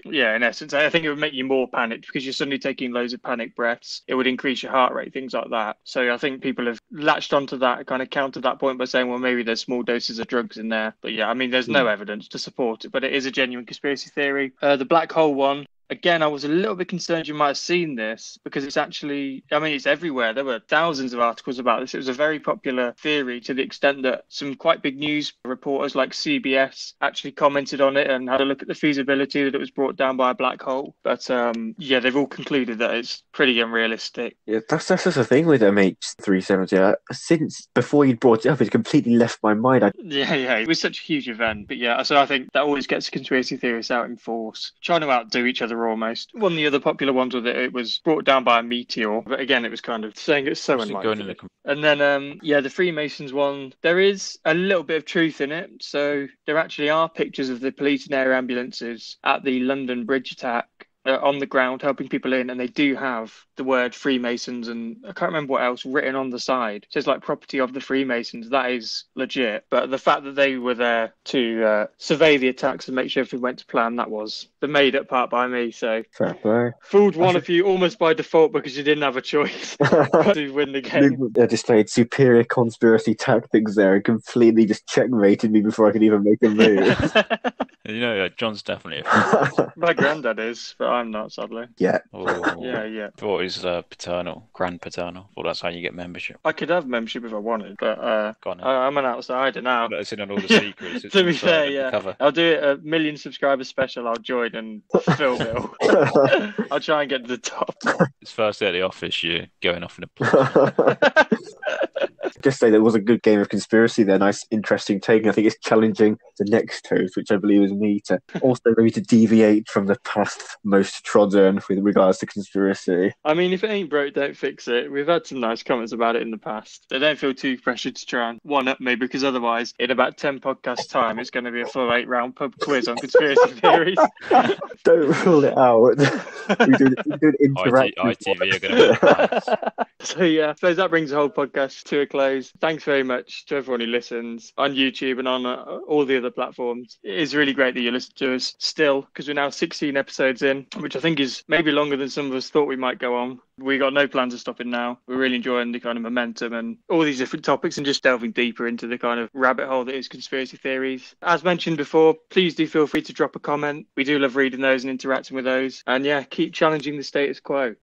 In essence, I think it would make you more panicked because you're suddenly taking loads of panic breaths. It would increase your heart rate, things like that. So I think people have latched onto that, kind of countered that point by saying, well, maybe there's small doses of drugs in there. But there's no evidence to support it, but it is a genuine conspiracy theory. The black hole one. Again, I was a little bit concerned you might have seen this because it's actually, it's everywhere. There were thousands of articles about this. It was a very popular theory to the extent that some quite big news reporters like CBS actually commented on it and had a look at the feasibility that it was brought down by a black hole. But they've all concluded that it's pretty unrealistic. Yeah, that's just the thing with MH370. Since before you brought it up, it completely left my mind. It was such a huge event. But so I think that always gets conspiracy theorists out in force, trying to outdo each other almost. One of the other popular ones with it was brought down by a meteor, but again it was kind of saying it's so unlikely. And then the Freemasons one, there is a little bit of truth in it. So there actually are pictures of the police and air ambulances at the London bridge attack on the ground helping people in, and they do have the word Freemasons and I can't remember what else written on the side. It says like property of the Freemasons. That is legit. But the fact that they were there to survey the attacks and make sure everything went to plan, that was the made up part by me. So fair play. Fooled one of you almost by default because you didn't have a choice to win the game. They displayed superior conspiracy tactics there and completely just checkmated me before I could even make a move. You know, John's definitely a My granddad is, but I'm not, sadly. Yeah. Oh, Yeah. Thought he's paternal, grandpaternal. Thought that's how you get membership. I could have membership if I wanted, but Go on then. I'm an outsider now. Let us in on all the secrets. It's To be inside fair, the yeah. cover. I'll do it a 1,000,000 subscriber special. I'll join and film it all. I'll try and get to the top. It's first day at the office, you're going off in a plane. Just say that was a good game of conspiracy there. Nice, interesting take. I think it's challenging the next host, which I believe is me, to also maybe to deviate from the path most trodden with regards to conspiracy. I mean, if it ain't broke, don't fix it. We've had some nice comments about it in the past. They don't feel too pressured to try and one-up me, because otherwise, in about 10 podcasts' time, it's going to be a full 8-round pub quiz on conspiracy theories. Don't rule it out. we do an interactive ITV are going to So yeah, I suppose that brings the whole podcast to a close. Thanks very much to everyone who listens on YouTube and on all the other platforms. It is really great that you listen to us still, because we're now 16 episodes in, which I think is maybe longer than some of us thought we might go on. We got no plans of stopping now. We're really enjoying the kind of momentum and all these different topics and just delving deeper into the kind of rabbit hole that is conspiracy theories. As mentioned before, please do feel free to drop a comment. We do love reading those and interacting with those. And yeah, keep challenging the status quo.